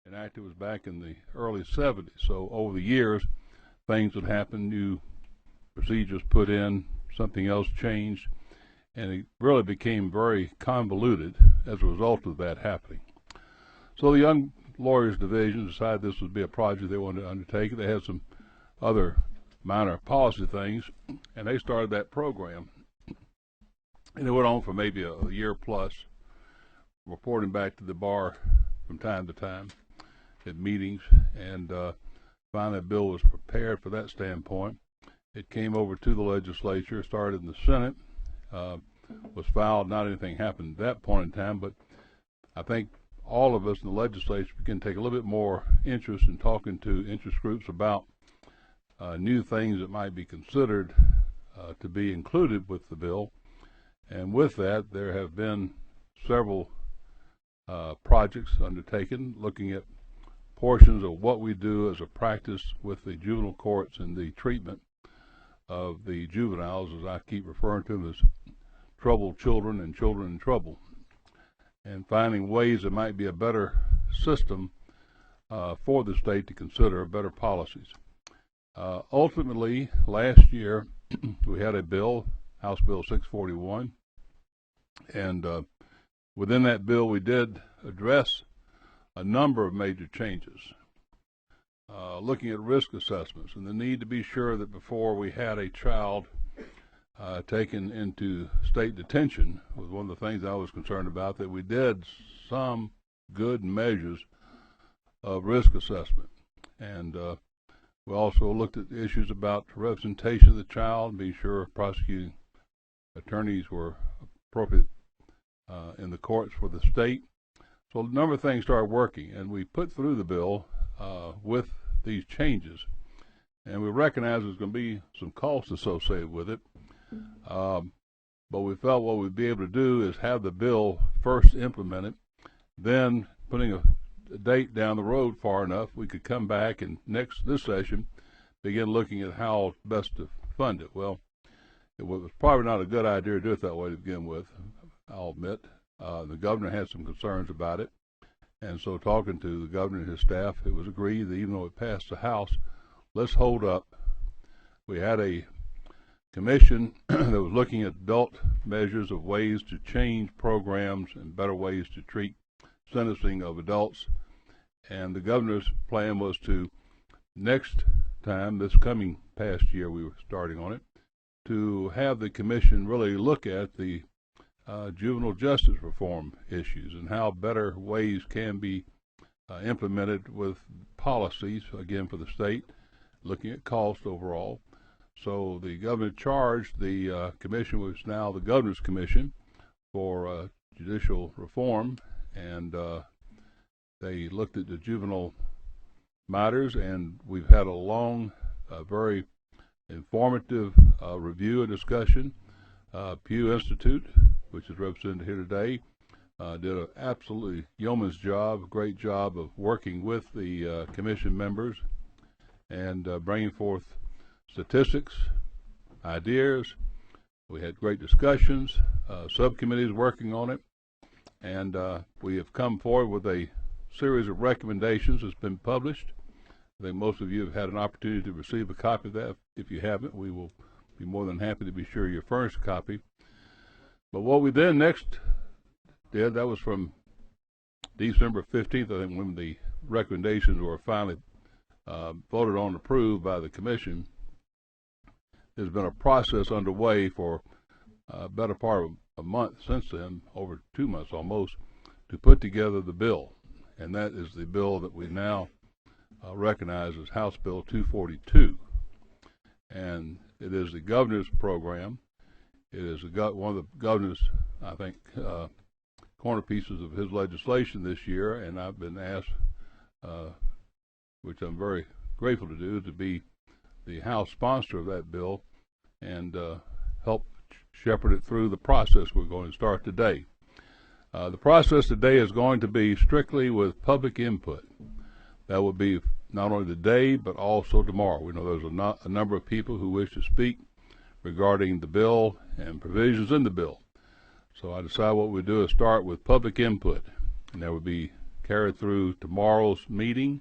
enacted was back in the early 70s. So over the years, things would happen, new procedures put in, something else changed, and it really became very convoluted as a result of that happening. So the Young Lawyers Division decided this would be a project they wanted to undertake. They had some other minor policy things, and they started that program. And it went on for maybe a year plus, reporting back to the bar from time to time at meetings, and finally a bill was prepared for that standpoint. It came over to the legislature, started in the Senate, was filed. Not anything happened at that point in time, but I think all of us in the legislature can take a little bit more interest in talking to interest groups about new things that might be considered to be included with the bill. And with that, there have been several projects undertaken looking at portions of what we do as a practice with the juvenile courts and the treatment of the juveniles, as I keep referring to them, as troubled children and children in trouble, and finding ways that might be a better system for the state to consider, better policies. Ultimately, last year, we had a bill, House Bill 641, and within that bill we did address a number of major changes, looking at risk assessments and the need to be sure that before we had a child taken into state detention was one of the things I was concerned about, that we did some good measures of risk assessment. And we also looked at the issues about representation of the child, being sure prosecuting attorneys were appropriate in the courts for the state. So a number of things started working, and we put through the bill with these changes. And we recognize there's going to be some costs associated with it. But we felt what we'd be able to do is have the bill first implemented, then putting a date down the road far enough, we could come back and this session begin looking at how best to fund it. Well, it was probably not a good idea to do it that way to begin with, I'll admit. The governor had some concerns about it, and so talking to the governor and his staff, it was agreed that even though it passed the House, let's hold up. We had a commission that was looking at adult measures of ways to change programs and better ways to treat sentencing of adults, and the governor's plan was to next time, this coming past year we were starting on it, to have the commission really look at the juvenile justice reform issues and how better ways can be implemented with policies, again for the state, looking at cost overall. So the governor charged the commission, which is now the Governor's Commission for Judicial Reform, and they looked at the juvenile matters, and we've had a long, very informative review and discussion. Pew Institute, which is represented here today, did an absolutely yeoman's job, great job of working with the commission members and bringing forth statistics, ideas. We had great discussions, subcommittees working on it, and we have come forward with a series of recommendations that's been published. I think most of you have had an opportunity to receive a copy of that. If you haven't, we will be more than happy to be sure you furnish a copy. But what we then next did, that was from December 15th, I think, when the recommendations were finally voted on and approved by the commission. There's been a process underway for a better part of a month since then, over 2 months almost, to put together the bill. And that is the bill that we now recognize as House Bill 242. And it is the governor's program. It is one of the governor's, I think, corner pieces of his legislation this year, and I've been asked, which I'm very grateful to do, to be the House sponsor of that bill and help shepherd it through the process we're going to start today. The process today is going to be strictly with public input. That will be not only today, but also tomorrow. We know there's a number of people who wish to speak regarding the bill and provisions in the bill. So I decided what we do is start with public input, and there will be carry through tomorrow's meeting,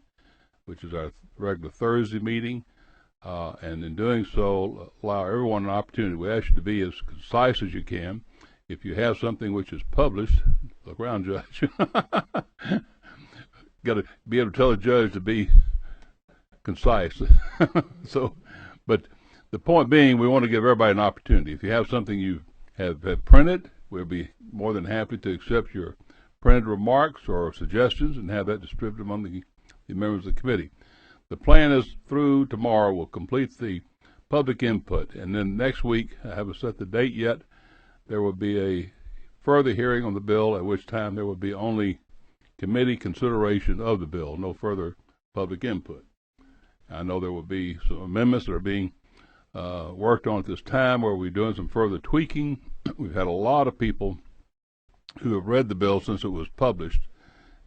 which is our regular Thursday meeting, and in doing so, allow everyone an opportunity. We ask you to be as concise as you can. If you have something which is published, look around, Judge. Got to be able to tell a judge to be concise. But the point being, we want to give everybody an opportunity. If you have something you have printed, we'll be more than happy to accept your printed remarks or suggestions and have that distributed among the members of the committee. The plan is through tomorrow we'll complete the public input, and then next week, I haven't set the date yet, there will be a further hearing on the bill, at which time there will be only committee consideration of the bill, no further public input. I know there will be some amendments that are being worked on at this time where we're doing some further tweaking. We've had a lot of people who have read the bill since it was published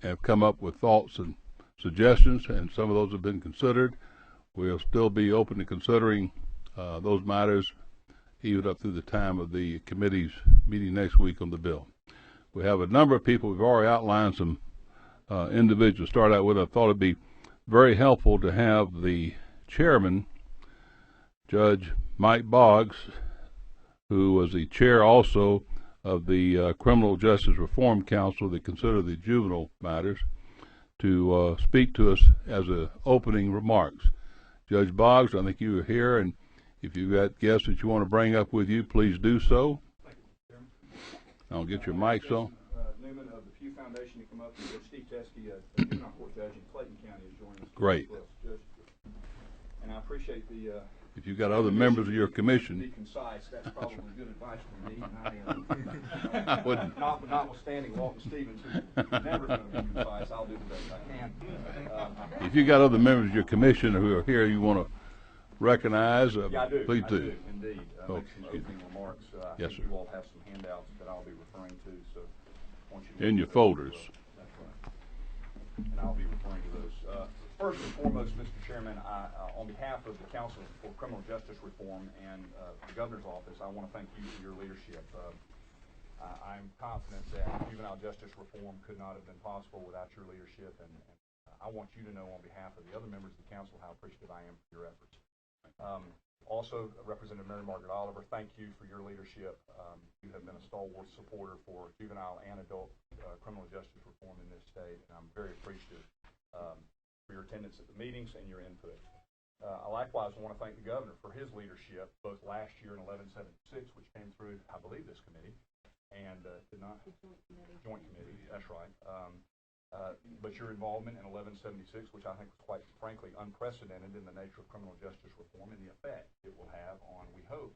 and have come up with thoughts and suggestions, and some of those have been considered. We'll still be open to considering those matters even up through the time of the committee's meeting next week on the bill. We have a number of people. We've already outlined some individuals to start out with. I thought it'd be very helpful to have the chairman, Judge Mike Boggs, who was the chair also of the Criminal Justice Reform Council that consider the juvenile matters, to speak to us as opening remarks. Judge Boggs, I think you are here, and if you've got guests that you want to bring up with you, please do so. Thank you, Chairman. I'll get your mics on. Newman of the Pew Foundation to come up, and Judge Steve Teskey, a juvenile court judge in Clayton County, is joining us. Great. And I appreciate the. If you've got other members of your commission. Be concise. That's probably good advice for me. And I wouldn't. Notwithstanding Walton Stevens, who's never going to be concise, I'll do the best I can. If you've got other members of your commission who are here you want to recognize, yeah, I do. please I do. Indeed. Make some opening remarks. Yes, sir. You all have some handouts that I'll be referring to, so I want you to in your folders. That's right. And I'll be referring to those. First and foremost, Mr. Chairman, on behalf of the Council for Criminal Justice Reform and the Governor's Office, I want to thank you for your leadership. I'm confident that juvenile justice reform could not have been possible without your leadership, and I want you to know on behalf of the other members of the Council how appreciative I am for your efforts. Also, Representative Mary Margaret Oliver, thank you for your leadership. You have been a stalwart supporter for juvenile and adult criminal justice reform in this state, and I'm very appreciative for your attendance at the meetings and your input. I likewise want to thank the Governor for his leadership, both last year in 1176, which came through, I believe, this committee, and did not joint committee. That's right. But your involvement in 1176, which I think was quite frankly unprecedented in the nature of criminal justice reform and the effect it will have on, we hope,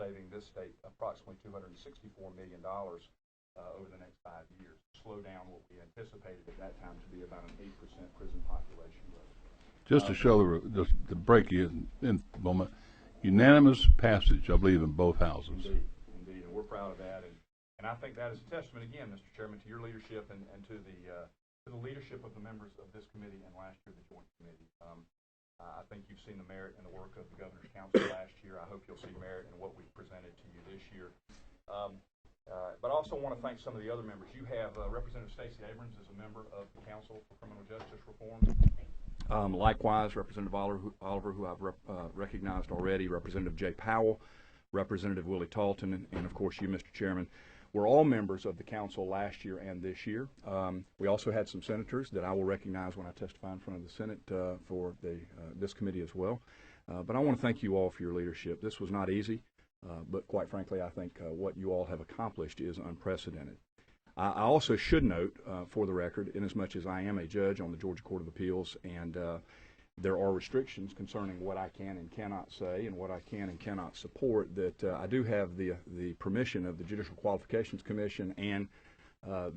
saving this state approximately $264 million over the next 5 years, slow down what we anticipated at that time to be about an 8% prison population growth. Just to show just to break you in a moment, unanimous passage, I believe, in both houses. Indeed, and we're proud of that, and I think that is a testament again, Mr. Chairman, to your leadership and to the leadership of the members of this committee and last year the joint committee. I think you've seen the merit in the work of the Governor's Council last year. I hope you'll see merit in what we've presented to you this year. But I also want to thank some of the other members. You have Representative Stacey Abrams as a member of the Council for Criminal Justice Reform. Likewise, Representative Oliver, who I've recognized already, Representative Jay Powell, Representative Willie Talton, and of course you, Mr. Chairman. We're all members of the Council last year and this year. We also had some senators that I will recognize when I testify in front of the Senate for this committee as well. But I want to thank you all for your leadership. This was not easy. But quite frankly, I think what you all have accomplished is unprecedented. I also should note, for the record, inasmuch as I am a judge on the Georgia Court of Appeals, and there are restrictions concerning what I can and cannot say and what I can and cannot support, that I do have the permission of the Judicial Qualifications Commission, and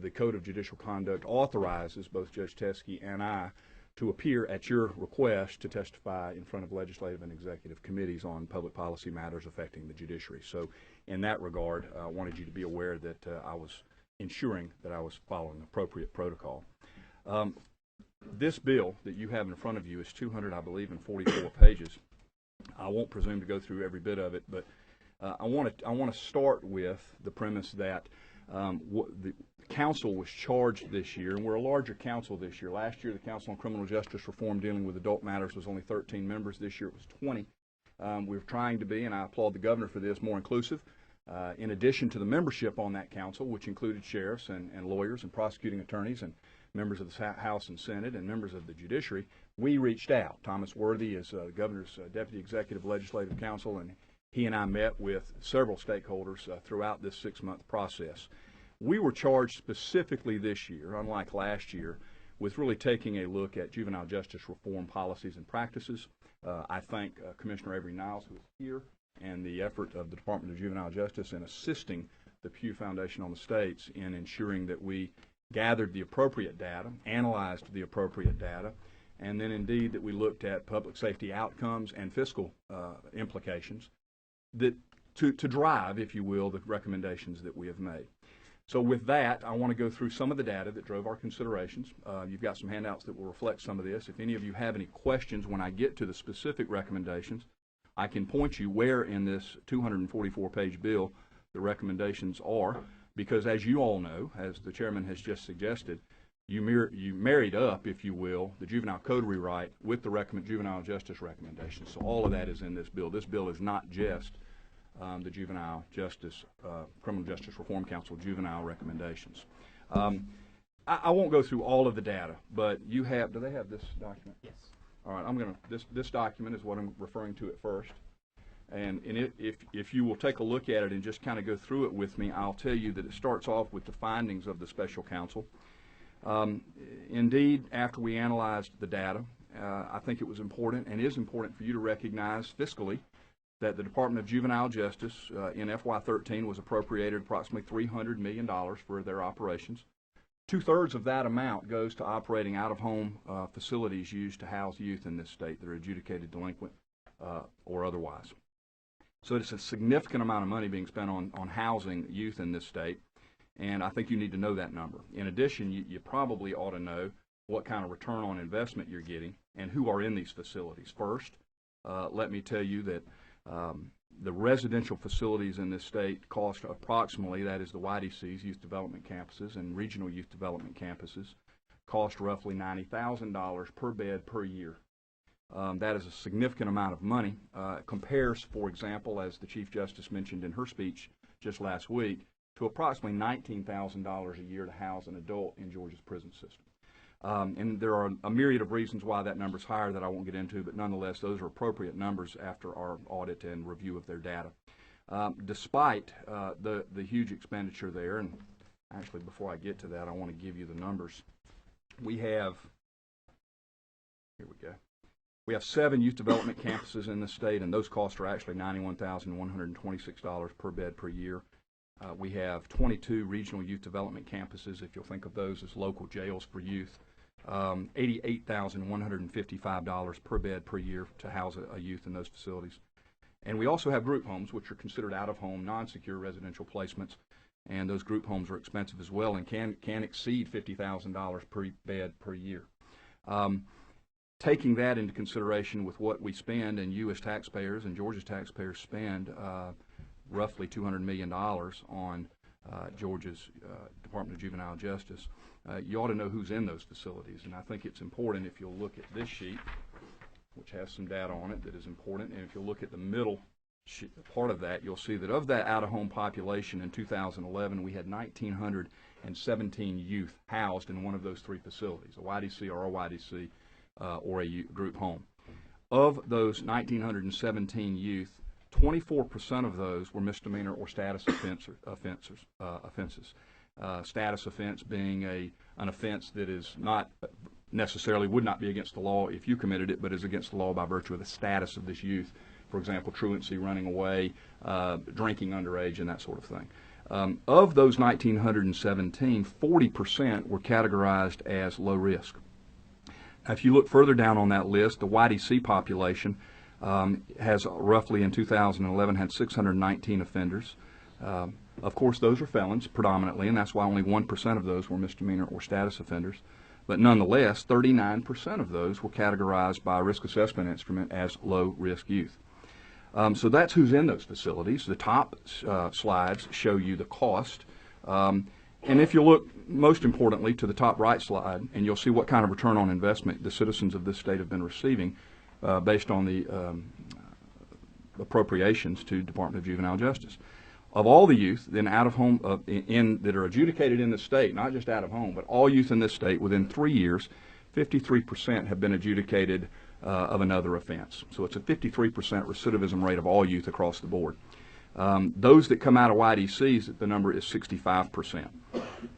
the Code of Judicial Conduct authorizes both Judge Teskey and I to appear at your request to testify in front of legislative and executive committees on public policy matters affecting the judiciary. So in that regard, I wanted you to be aware that I was ensuring that I was following appropriate protocol. This bill that you have in front of you is 244 pages. I won't presume to go through every bit of it, but I want to start with the premise that The council was charged this year, and we're a larger council this year. Last year, the Council on Criminal Justice Reform dealing with adult matters was only 13 members. This year, it was 20. We're trying to be, and I applaud the governor for this, more inclusive. In addition to the membership on that council, which included sheriffs and lawyers and prosecuting attorneys and members of the House and Senate and members of the judiciary, we reached out. Thomas Worthy is the governor's deputy executive legislative counsel, and he and I met with several stakeholders throughout this 6-month process. We were charged specifically this year, unlike last year, with really taking a look at juvenile justice reform policies and practices. I thank Commissioner Avery Niles, who is here, and the effort of the Department of Juvenile Justice in assisting the Pew Foundation on the States in ensuring that we gathered the appropriate data, analyzed the appropriate data, and then indeed that we looked at public safety outcomes and fiscal implications that to drive, if you will, the recommendations that we have made. So with that, I want to go through some of the data that drove our considerations. You've got some handouts that will reflect some of this. If any of you have any questions when I get to the specific recommendations, I can point you where in this 244-page bill the recommendations are, because as you all know, as the chairman has just suggested, you married up, if you will, the juvenile code rewrite with the juvenile justice recommendations. So all of that is in this bill. This bill is not just the Juvenile Justice, Criminal Justice Reform Council juvenile recommendations. I won't go through all of the data, but you have, do they have this document? Yes. All right, this document is what I'm referring to at first. And if you will take a look at it and just kind of go through it with me, I'll tell you that it starts off with the findings of the special counsel. Indeed, after we analyzed the data, I think it was important and is important for you to recognize fiscally that the Department of Juvenile Justice in FY13 was appropriated approximately $300 million for their operations. 2/3 of that amount goes to operating out-of-home facilities used to house youth in this state that are adjudicated delinquent or otherwise. So it's a significant amount of money being spent on housing youth in this state, and I think you need to know that number. In addition, you probably ought to know what kind of return on investment you're getting and who are in these facilities. First, let me tell you that the residential facilities in this state cost approximately, that is the YDCs, youth development campuses, and regional youth development campuses, cost roughly $90,000 per bed per year. That is a significant amount of money. Compares, for example, as the Chief Justice mentioned in her speech just last week, to approximately $19,000 a year to house an adult in Georgia's prison system. And there are a myriad of reasons why that number is higher that I won't get into, but nonetheless, those are appropriate numbers after our audit and review of their data. Despite the huge expenditure there, and actually before I get to that, I want to give you the numbers. We have, here we go. We have 7 youth development campuses in the state, and those costs are actually $91,126 per bed per year. We have 22 regional youth development campuses, if you'll think of those as local jails for youth, $88,155 per bed per year to house a youth in those facilities. And we also have group homes, which are considered out-of-home, non-secure residential placements, and those group homes are expensive as well and can exceed $50,000 per bed per year. Taking that into consideration with what we spend, and you as taxpayers and Georgia's taxpayers spend, roughly $200 million on Georgia's Department of Juvenile Justice, you ought to know who's in those facilities. And I think it's important, if you'll look at this sheet, which has some data on it that is important, and if you'll look at the middle part of that, you'll see that of that out-of-home population in 2011, we had 1,917 youth housed in one of those 3 facilities, a YDC or a YDC or a group home. Of those 1,917 youth, 24% of those were misdemeanor or status offenses. Status offense being an offense that is not necessarily would not be against the law if you committed it, but is against the law by virtue of the status of this youth. For example, truancy, running away, drinking underage, and that sort of thing. Of those 1,917, 40% were categorized as low risk. Now, if you look further down on that list, the YDC population has roughly in 2011 had 619 offenders. Of course, those are felons predominantly, and that's why only 1% of those were misdemeanor or status offenders. But nonetheless, 39% of those were categorized by a risk assessment instrument as low-risk youth. So that's who's in those facilities. The top slides show you the cost And if you look, most importantly, to the top right slide, and you'll see what kind of return on investment the citizens of this state have been receiving based on the appropriations to Department of Juvenile Justice. Of all the youth then out of home that are adjudicated in the state, not just out of home, but all youth in this state, within 3 years, 53% have been adjudicated of another offense. So it's a 53% recidivism rate of all youth across the board. Those that come out of YDCs, the number is 65%.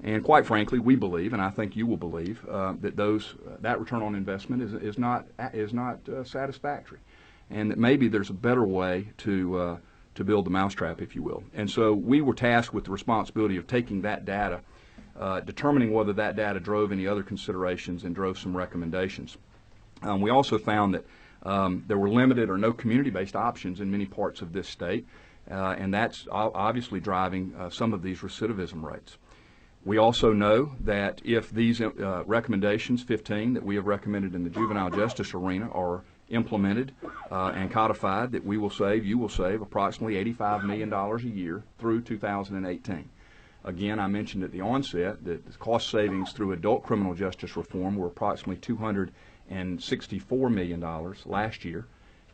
And quite frankly, we believe, and I think you will believe, that return on investment is not satisfactory, and that maybe there's a better way to build the mousetrap, if you will. And so we were tasked with the responsibility of taking that data, determining whether that data drove any other considerations, and drove some recommendations. We also found that there were limited or no community-based options in many parts of this state, and that's obviously driving some of these recidivism rates. We also know that if these recommendations, 15, that we have recommended in the juvenile justice arena are implemented and codified, that you will save approximately $85 million a year through 2018. Again, I mentioned at the onset that the cost savings through adult criminal justice reform were approximately $264 million last year.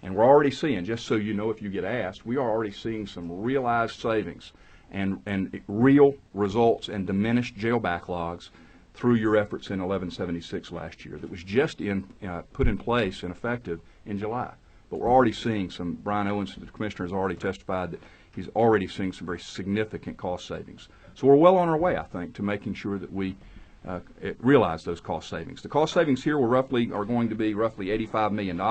And we're already seeing, just so you know if you get asked, we are already seeing some realized savings and real results and diminished jail backlogs through your efforts in 1176 last year that was just put in place and effective in July. But we're already seeing some, Brian Owens, the commissioner, has already testified that he's already seeing some very significant cost savings. So we're well on our way, I think, to making sure that we realize those cost savings. The cost savings here are going to be roughly $85 million.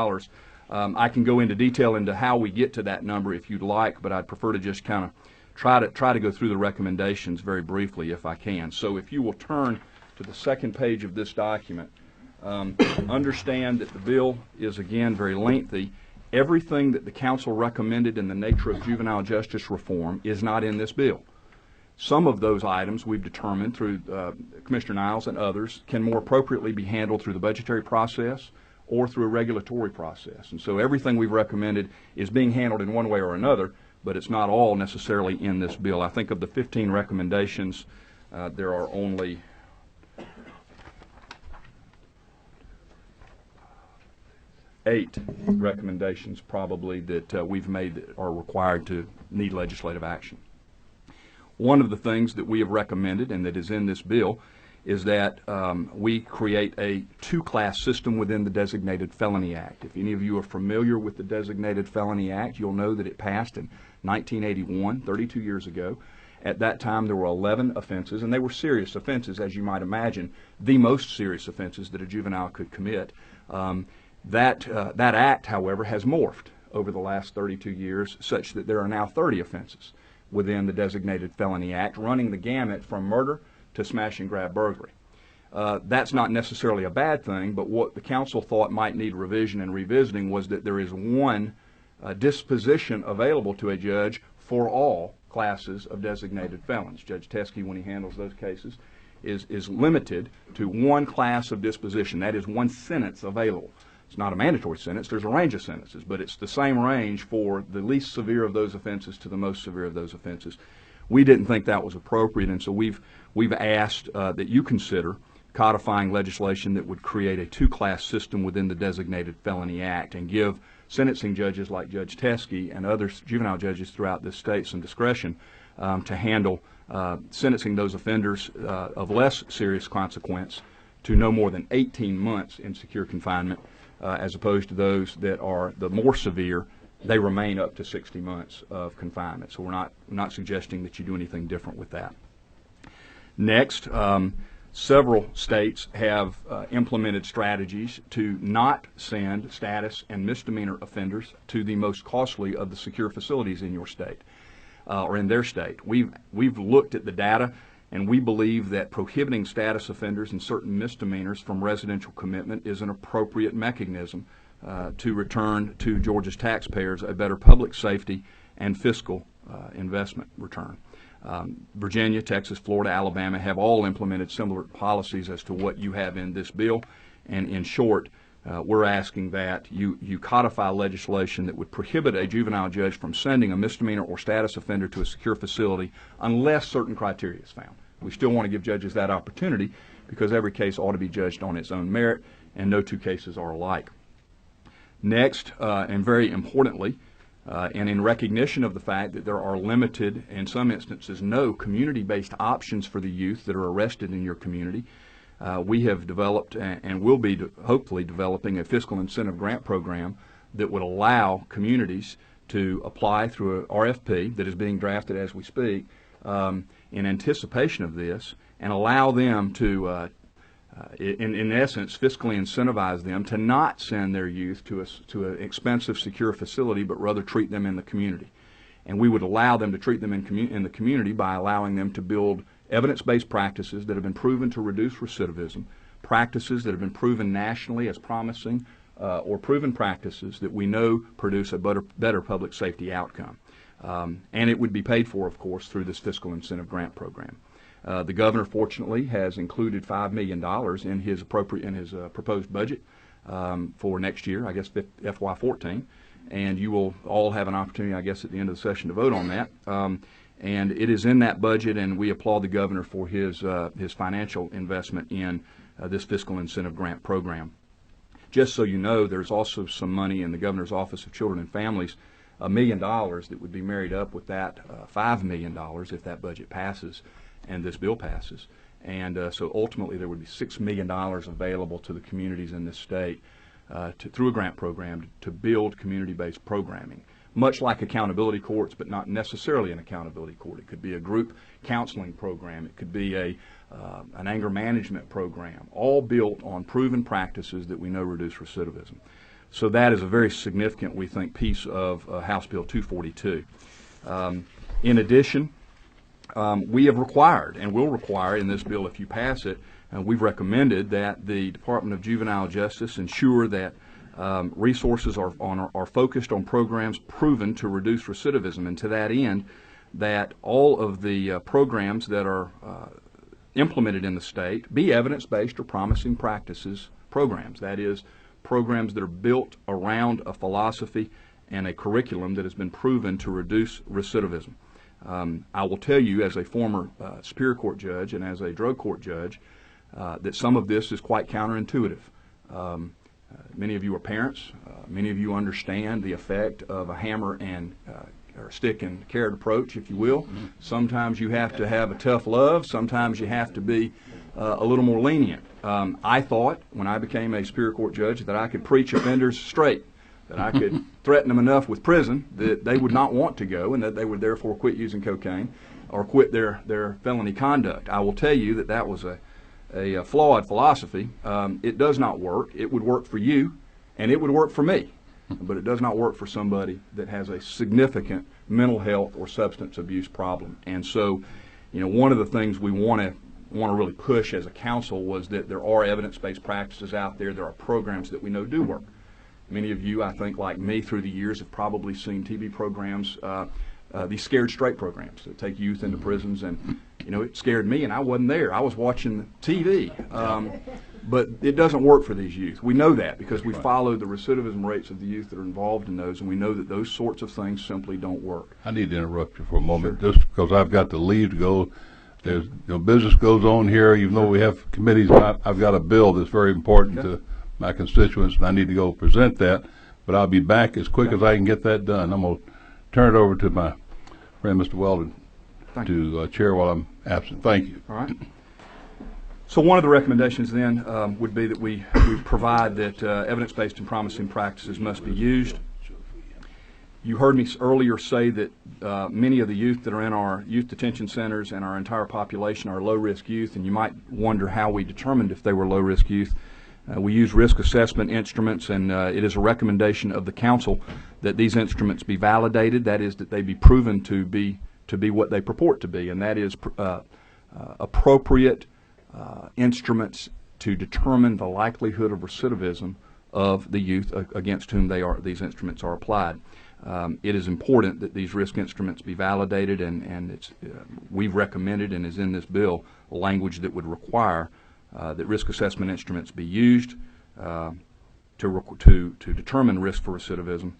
I can go into detail into how we get to that number if you'd like, but I'd prefer to just kind of try to go through the recommendations very briefly if I can. So if you will turn to the second page of this document, understand that the bill is, again, very lengthy. Everything that the council recommended in the nature of juvenile justice reform is not in this bill. Some of those items we've determined through Commissioner Niles and others can more appropriately be handled through the budgetary process or through a regulatory process. And so everything we've recommended is being handled in one way or another, but it's not all necessarily in this bill. I think of the 15 recommendations, there are only 8 recommendations probably that we've made that are required to need legislative action. One of the things that we have recommended and that is in this bill is that we create a 2-class system within the Designated Felony Act. If any of you are familiar with the Designated Felony Act, you'll know that it passed in 1981, 32 years ago. At that time, there were 11 offenses, and they were serious offenses, as you might imagine, the most serious offenses that a juvenile could commit. That act, however, has morphed over the last 32 years such that there are now 30 offenses within the Designated Felony Act, running the gamut from murder to smash and grab burglary. That's not necessarily a bad thing, but what the council thought might need revision and revisiting was that there is one disposition available to a judge for all classes of designated felons. Judge Teskey, when he handles those cases, is limited to one class of disposition. That is one sentence available. It's not a mandatory sentence. There's a range of sentences, but it's the same range for the least severe of those offenses to the most severe of those offenses. We didn't think that was appropriate, and so we've asked that you consider codifying legislation that would create a 2-class system within the Designated Felony Act and give sentencing judges like Judge Teskey and other juvenile judges throughout this state some discretion to handle sentencing those offenders of less serious consequence to no more than 18 months in secure confinement, as opposed to those that are the more severe. They remain up to 60 months of confinement. So we're not suggesting that you do anything different with that. Next, several states have implemented strategies to not send status and misdemeanor offenders to the most costly of the secure facilities in your state or in their state. We've looked at the data, and we believe that prohibiting status offenders and certain misdemeanors from residential commitment is an appropriate mechanism to return to Georgia's taxpayers a better public safety and fiscal investment return. Virginia, Texas, Florida, Alabama have all implemented similar policies as to what you have in this bill, and in short, we're asking that you codify legislation that would prohibit a juvenile judge from sending a misdemeanor or status offender to a secure facility unless certain criteria is found. We still want to give judges that opportunity because every case ought to be judged on its own merit, and no two cases are alike. Next, and very importantly, and in recognition of the fact that there are limited, in some instances, no community-based options for the youth that are arrested in your community, we have developed and will be hopefully developing a fiscal incentive grant program that would allow communities to apply through an RFP that is being drafted as we speak in anticipation of this, and allow them to, in essence, fiscally incentivize them to not send their youth to an expensive, secure facility, but rather treat them in the community. And we would allow them to treat them in the community by allowing them to build evidence-based practices that have been proven to reduce recidivism, practices that have been proven nationally as promising, or proven practices that we know produce a better public safety outcome. And it would be paid for, of course, through this fiscal incentive grant program. The governor, fortunately, has included $5 million in his proposed budget for next year, I guess FY14, and you will all have an opportunity, I guess, at the end of the session to vote on that. And it is in that budget, and we applaud the governor for his financial investment in this fiscal incentive grant program. Just so you know, there's also some money in the governor's Office of Children and Families, $1 million that would be married up with that $5 million if that budget passes and this bill passes. And so ultimately there would be $6 million available to the communities in this state through a grant program to build community-based programming, much like accountability courts, but not necessarily an accountability court. It could be a group counseling program. It could be an anger management program, all built on proven practices that we know reduce recidivism. So that is a very significant, we think, piece of House Bill 242. In addition, we have required, and will require in this bill if you pass it, we've recommended that the Department of Juvenile Justice ensure that resources are focused on programs proven to reduce recidivism, and to that end, that all of the programs that are implemented in the state be evidence-based or promising practices programs. That is, programs that are built around a philosophy and a curriculum that has been proven to reduce recidivism. I will tell you, as a former Superior Court judge and as a drug court judge, that some of this is quite counterintuitive. Many of you are parents. Many of you understand the effect of a hammer and or stick and carrot approach, if you will. Sometimes you have to have a tough love. Sometimes you have to be a little more lenient. I thought, when I became a Superior Court judge, that I could preach offenders straight, that I could threaten them enough with prison that they would not want to go and that they would therefore quit using cocaine or quit their felony conduct. I will tell you that that was a flawed philosophy. It does not work. It would work for you, and it would work for me, but it does not work for somebody that has a significant mental health or substance abuse problem. And so, you know, one of the things we want to really push as a council was that there are evidence-based practices out there. There are programs that we know do work. Many of you, I think, like me, through the years have probably seen TV programs, these Scared Straight programs that take youth into prisons, and you know, it scared me, and I wasn't there. I was watching TV. But it doesn't work for these youth. We know that because we follow the recidivism rates of the youth that are involved in those, and we know that those sorts of things simply don't work. I need to interrupt you for a moment, just because I've got to leave to go. There's, business goes on here, even though we have committees. I've got a bill that's very important to my constituents, and I need to go present that. But I'll be back as quick as I can get that done. I'm going to turn it over to my friend, Mr. Weldon, to chair while I'm absent. Thank you. All right. So one of the recommendations then would be that we provide that evidence-based and promising practices must be used. You heard me earlier say that many of the youth that are in our youth detention centers and our entire population are low-risk youth, and you might wonder how we determined if they were low-risk youth. We use risk assessment instruments, and it is a recommendation of the council that these instruments be validated, that is, that they be proven to be what they purport to be, and that is appropriate instruments to determine the likelihood of recidivism of the youth against whom these instruments are applied. It is important that these risk instruments be validated, and we've recommended and is in this bill language that would require that risk assessment instruments be used. to determine risk for recidivism,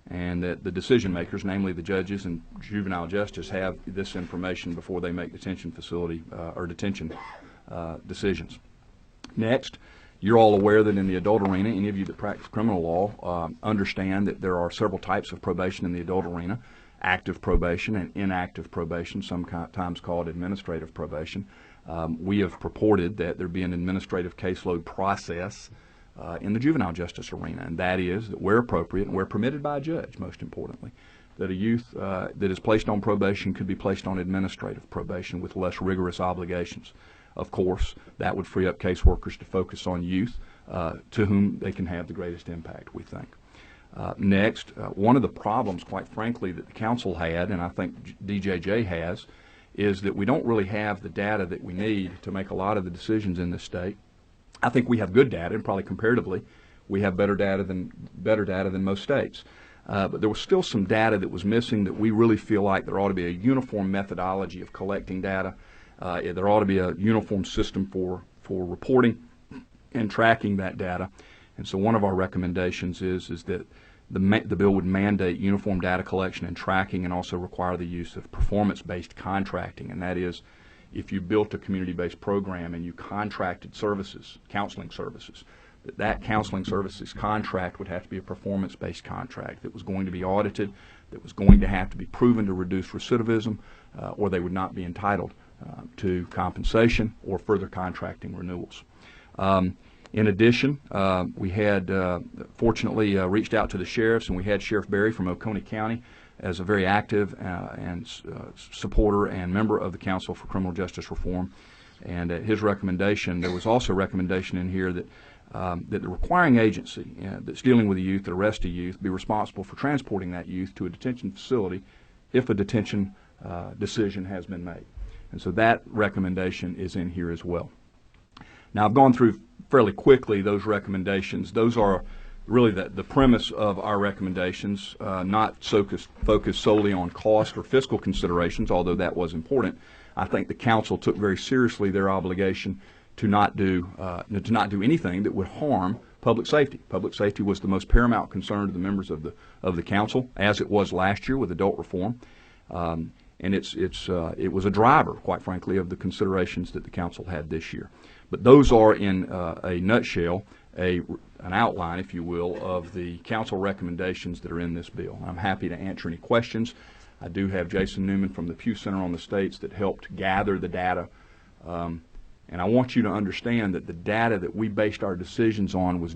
and that the decision makers, namely the judges and juvenile justice, have this information before they make detention facility or detention decisions. Next, you're all aware that in the adult arena, any of you that practice criminal law understand that there are several types of probation in the adult arena: active probation and inactive probation, sometimes called administrative probation. We have purported that there be an administrative caseload process in the juvenile justice arena, and that is that where appropriate and where permitted by a judge, most importantly, that a youth that is placed on probation could be placed on administrative probation with less rigorous obligations. Of course, that would free up caseworkers to focus on youth to whom they can have the greatest impact, we think. Next, one of the problems, quite frankly, that the council had, and I think DJJ has, is that we don't really have the data that we need to make a lot of the decisions in this state. I think we have good data, and probably comparatively, we have better data than most states. But there was still some data that was missing that we really feel like there ought to be a uniform methodology of collecting data. There ought to be a uniform system for reporting and tracking that data. And so one of our recommendations is that the bill would mandate uniform data collection and tracking, and also require the use of performance-based contracting. And that is, if you built a community-based program and you contracted services, counseling services, that counseling services contract would have to be a performance-based contract that was going to be audited, that was going to have to be proven to reduce recidivism, or they would not be entitled to compensation or further contracting renewals. In addition, we had fortunately reached out to the sheriffs, and we had Sheriff Berry from Oconee County as a very active and supporter and member of the Council for Criminal Justice Reform. And at his recommendation, there was also a recommendation in here that that the requiring agency that's dealing with a youth that arrests a youth be responsible for transporting that youth to a detention facility if a detention decision has been made. And so that recommendation is in here as well. Now, I've gone through fairly quickly those recommendations. Those are really the premise of our recommendations, not focused solely on cost or fiscal considerations, although that was important. I think the council took very seriously their obligation to not do anything that would harm public safety. Public safety was the most paramount concern to the members of the council, as it was last year with adult reform, and it was a driver, quite frankly, of the considerations that the council had this year. But those are, in a nutshell, an outline, if you will, of the council recommendations that are in this bill. I'm happy to answer any questions. I do have Jason Newman from the Pew Center on the States that helped gather the data. And I want you to understand that the data that we based our decisions on was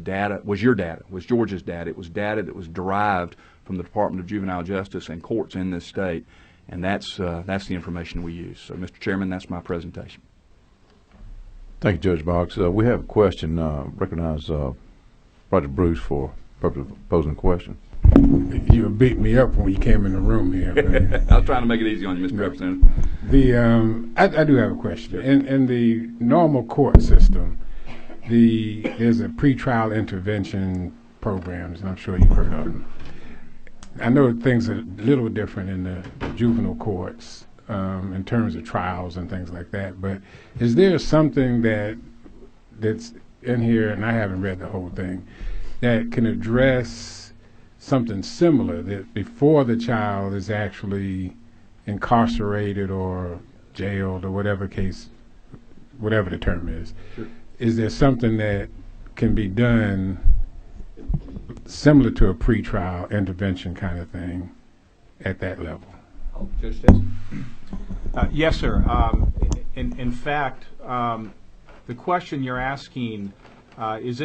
your data, was Georgia's data. It was data that was derived from the Department of Juvenile Justice and courts in this state, and that's the information we use. So, Mr. Chairman, that's my presentation. Thank you, Judge Boggs. We have a question. Recognize Roger Bruce for purpose of posing a question. You beat me up when you came in the room here. I was trying to make it easy on you, Mr. Representative. I do have a question. Sure. In the normal court system, there's a pretrial intervention programs, and I'm sure you've heard of them. I know things are a little different in the juvenile courts in terms of trials and things like that, but is there something that's in here, and I haven't read the whole thing, that can address something similar, that before the child is actually incarcerated or jailed or whatever the term is? Sure. Is there something that can be done similar to a pretrial intervention kind of thing at that level? Judge Stetson? Yes, sir. In fact, the question you're asking is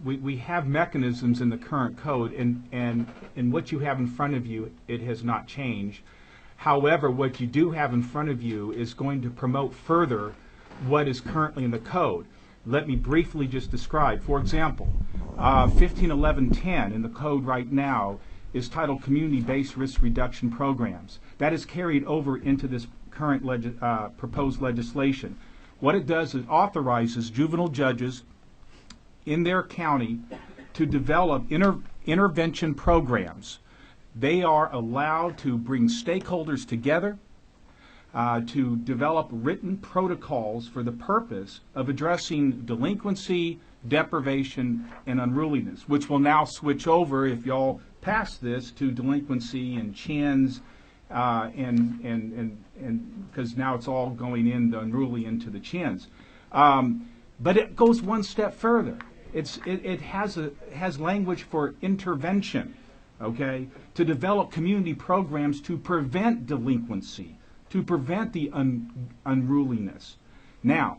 we have mechanisms in the current code, and what you have in front of you, it has not changed. However, what you do have in front of you is going to promote further what is currently in the code. Let me briefly just describe. For example, 151110 in the code right now is titled Community-Based Risk Reduction Programs. That is carried over into this current proposed legislation. What it does is authorizes juvenile judges in their county to develop intervention programs. They are allowed to bring stakeholders together to develop written protocols for the purpose of addressing delinquency, deprivation, and unruliness, which will now switch over, if y'all pass this, to delinquency and chins, and because now it's all going in the unruly into the chins. But it goes one step further. It has language for intervention, okay, to develop community programs to prevent delinquency, to prevent the unruliness. Now,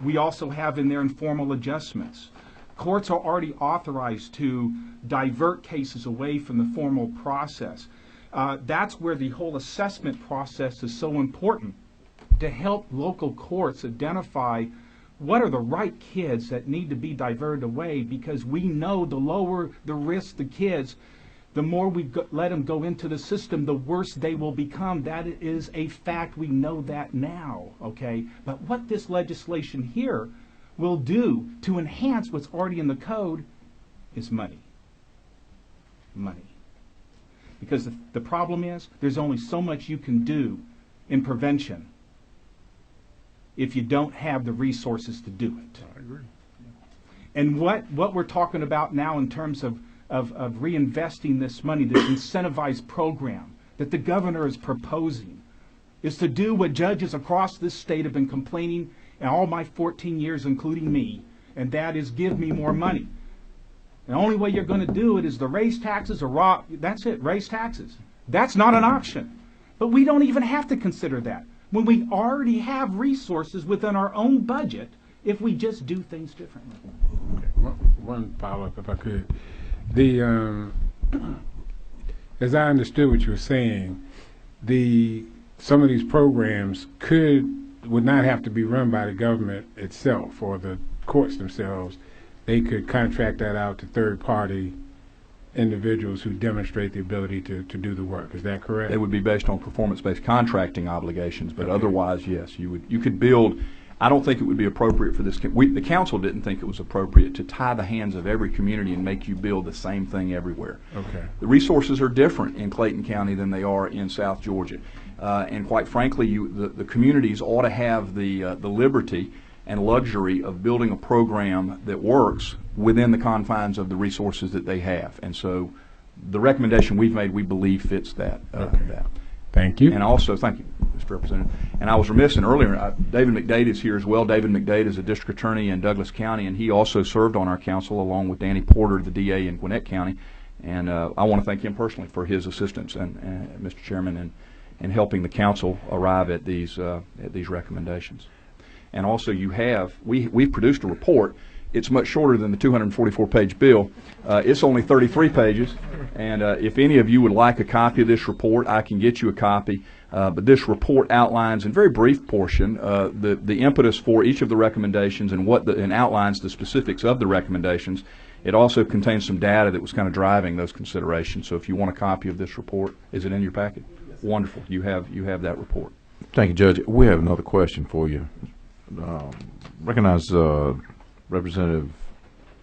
we also have in there informal adjustments. Courts are already authorized to divert cases away from the formal process. That's where the whole assessment process is so important, to help local courts identify what are the right kids that need to be diverted away, because we know the lower the risk the kids, the more we let them go into the system, the worse they will become. That is a fact. We know that now, okay? But what this legislation here will do to enhance what's already in the code is money. Money. Because the problem is, there's only so much you can do in prevention if you don't have the resources to do it. I agree. And what we're talking about now in terms of reinvesting this money, this incentivized program that the governor is proposing, is to do what judges across this state have been complaining in all my 14 years, including me, and that is give me more money. The only way you're going to do it is to raise taxes or that's it, raise taxes. That's not an option. But we don't even have to consider that when we already have resources within our own budget if we just do things differently. Okay. One follow-up, if I could. As I understood what you were saying, some of these programs would not have to be run by the government itself or the courts themselves. They could contract that out to third-party individuals who demonstrate the ability to do the work. Is that correct? It would be based on performance-based contracting obligations, but otherwise, yes, you could build. I don't think it would be appropriate for this. The council didn't think it was appropriate to tie the hands of every community and make you build the same thing everywhere. Okay. The resources are different in Clayton County than they are in South Georgia, and quite frankly, the communities ought to have the liberty and luxury of building a program that works within the confines of the resources that they have. And so the recommendation we've made, we believe, fits that. That. Thank you. And also, thank you, Mr. Representative. And I was remiss in earlier, David McDade is here as well. David McDade is a district attorney in Douglas County, and he also served on our council along with Danny Porter, the DA in Gwinnett County. And I want to thank him personally for his assistance, and Mr. Chairman, in helping the council arrive at these recommendations. And also, we've produced a report. It's much shorter than the 244-page bill. It's only 33 pages, and if any of you would like a copy of this report, I can get you a copy. But this report outlines, in very brief portion, the impetus for each of the recommendations and outlines the specifics of the recommendations. It also contains some data that was kind of driving those considerations. So if you want a copy of this report, is it in your packet? Wonderful. You have that report. Thank you, Judge. We have another question for you. Recognize Representative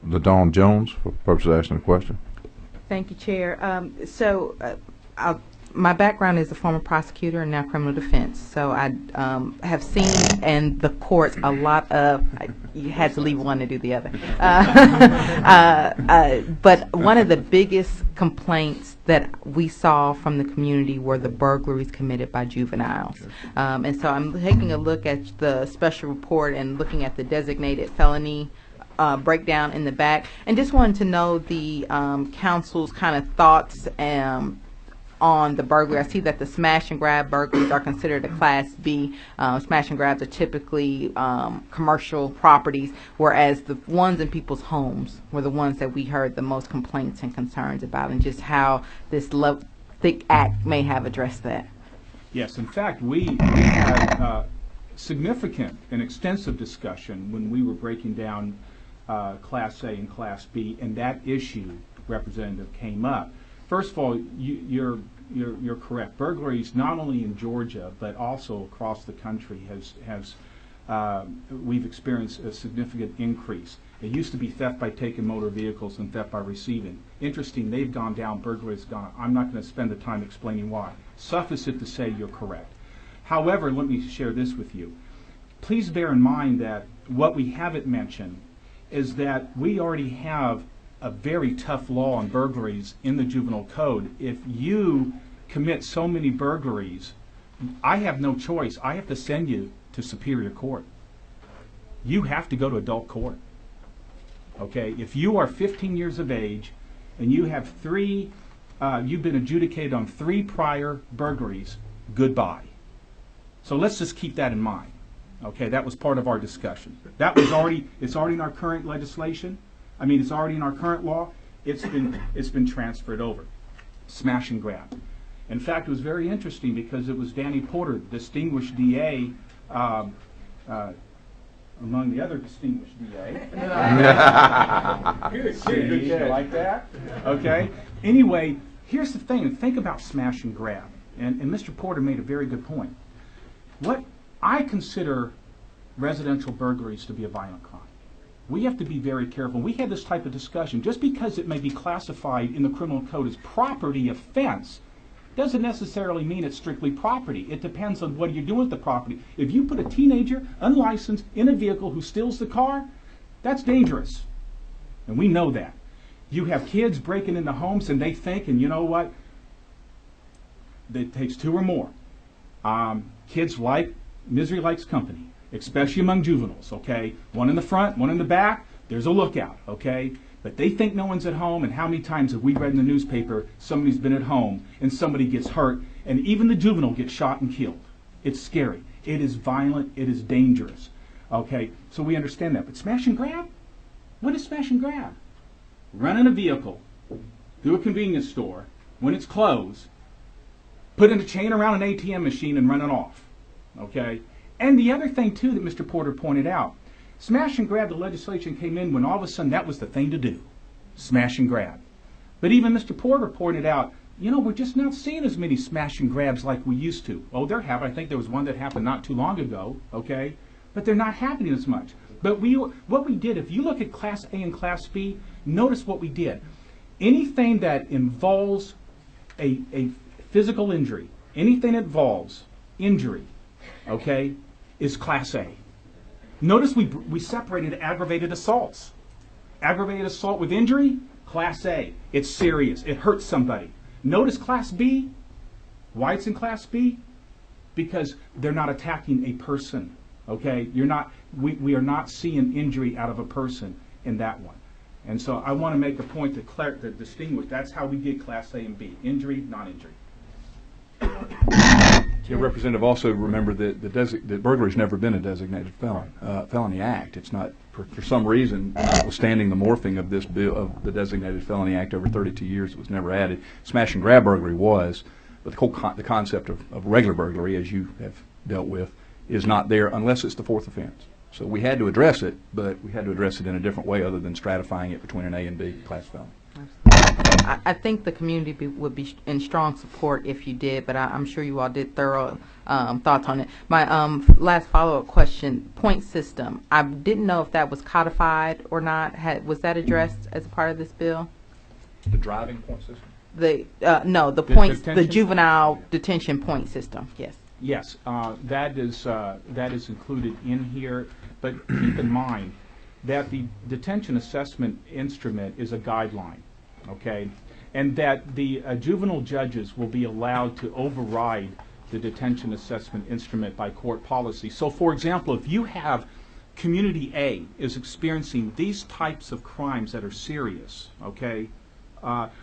LaDawn Jones for purpose of asking a question. Thank you, Chair. My background is a former prosecutor and now criminal defense. So I have seen in the courts a lot of, you had to leave one to do the other. But one of the biggest complaints that we saw from the community were the burglaries committed by juveniles. And so I'm taking a look at the special report and looking at the designated felony breakdown in the back, and just wanted to know the council's kind of thoughts on the burglary. I see that the smash and grab burglaries are considered a Class B. Smash and grabs are typically commercial properties, whereas the ones in people's homes were the ones that we heard the most complaints and concerns about, and just how this thick act may have addressed that. Yes, in fact, we had significant and extensive discussion when we were breaking down Class A and Class B, and that issue, Representative, came up. First of all, you're correct. Burglaries, not only in Georgia but also across the country, we've experienced a significant increase. It used to be theft by taking motor vehicles and theft by receiving. Interesting, they've gone down, burglary's gone. I'm not going to spend the time explaining why. Suffice it to say you're correct. However, let me share this with you. Please bear in mind that what we haven't mentioned is that we already have a very tough law on burglaries in the juvenile code. If you commit so many burglaries, I have no choice. I have to send you to Superior Court. You have to go to adult court. Okay? If you are 15 years of age and you have you've been adjudicated on 3 prior burglaries, goodbye. So let's just keep that in mind. Okay, that was part of our discussion. That was it's already in our current legislation. I mean, it's already in our current law. It's been transferred over. Smash and grab. In fact, it was very interesting because it was Danny Porter, distinguished DA, among the other distinguished DA. See, you like that? Okay. Anyway, here's the thing. Think about smash and grab. And Mr. Porter made a very good point. What I consider residential burglaries to be a violent crime. We have to be very careful. We had this type of discussion. Just because it may be classified in the criminal code as property offense doesn't necessarily mean it's strictly property. It depends on what you're doing with the property. If you put a teenager, unlicensed, in a vehicle who steals the car, that's dangerous. And we know that. You have kids breaking into homes and they think, and you know what? It takes 2 or more. Kids like, misery likes company, especially among juveniles, okay? One in the front, one in the back, there's a lookout, okay? But they think no one's at home, and how many times have we read in the newspaper somebody's been at home and somebody gets hurt, and even the juvenile gets shot and killed. It's scary. It is violent. It is dangerous, okay? So we understand that. But smash and grab? What is smash and grab? Run in a vehicle through a convenience store when it's closed, put in a chain around an ATM machine and run it off, okay? And the other thing, too, that Mr. Porter pointed out, smash and grab, the legislation came in when all of a sudden that was the thing to do, smash and grab. But even Mr. Porter pointed out, you know, we're just not seeing as many smash and grabs like we used to. Oh, I think there was one that happened not too long ago, okay? But they're not happening as much. But what we did, if you look at Class A and Class B, notice what we did. Anything that involves a physical injury, anything that involves injury, okay, is Class A. Notice we separated aggravated assaults. Aggravated assault with injury, Class A. It's serious. It hurts somebody. Notice Class B. Why it's in Class B? Because they're not attacking a person. Okay? We are not seeing injury out of a person in that one. And so I want to make a point to distinguish. That's how we get Class A and B. Injury, non-injury. Yeah, Representative, also remember that burglary's never been a designated felony act. It's not, for some reason, notwithstanding the morphing of this bill, of the designated felony act over 32 years, it was never added. Smash and grab burglary was, but the concept of regular burglary, as you have dealt with, is not there unless it's the 4th offense. So we had to address it, but we had to address it in a different way other than stratifying it between an A and B class felony. I think the community would be in strong support if you did, but I'm sure you all did thorough thoughts on it. My last follow-up question, point system. I didn't know if that was codified or not. Was that addressed as a part of this bill? The driving point system? No, the points, the juvenile detention point system, yes. Yes, that is included in here, but keep in mind that the detention assessment instrument is a guideline, okay, and that the juvenile judges will be allowed to override the detention assessment instrument by court policy. So, for example, if you have community A is experiencing these types of crimes that are serious, okay,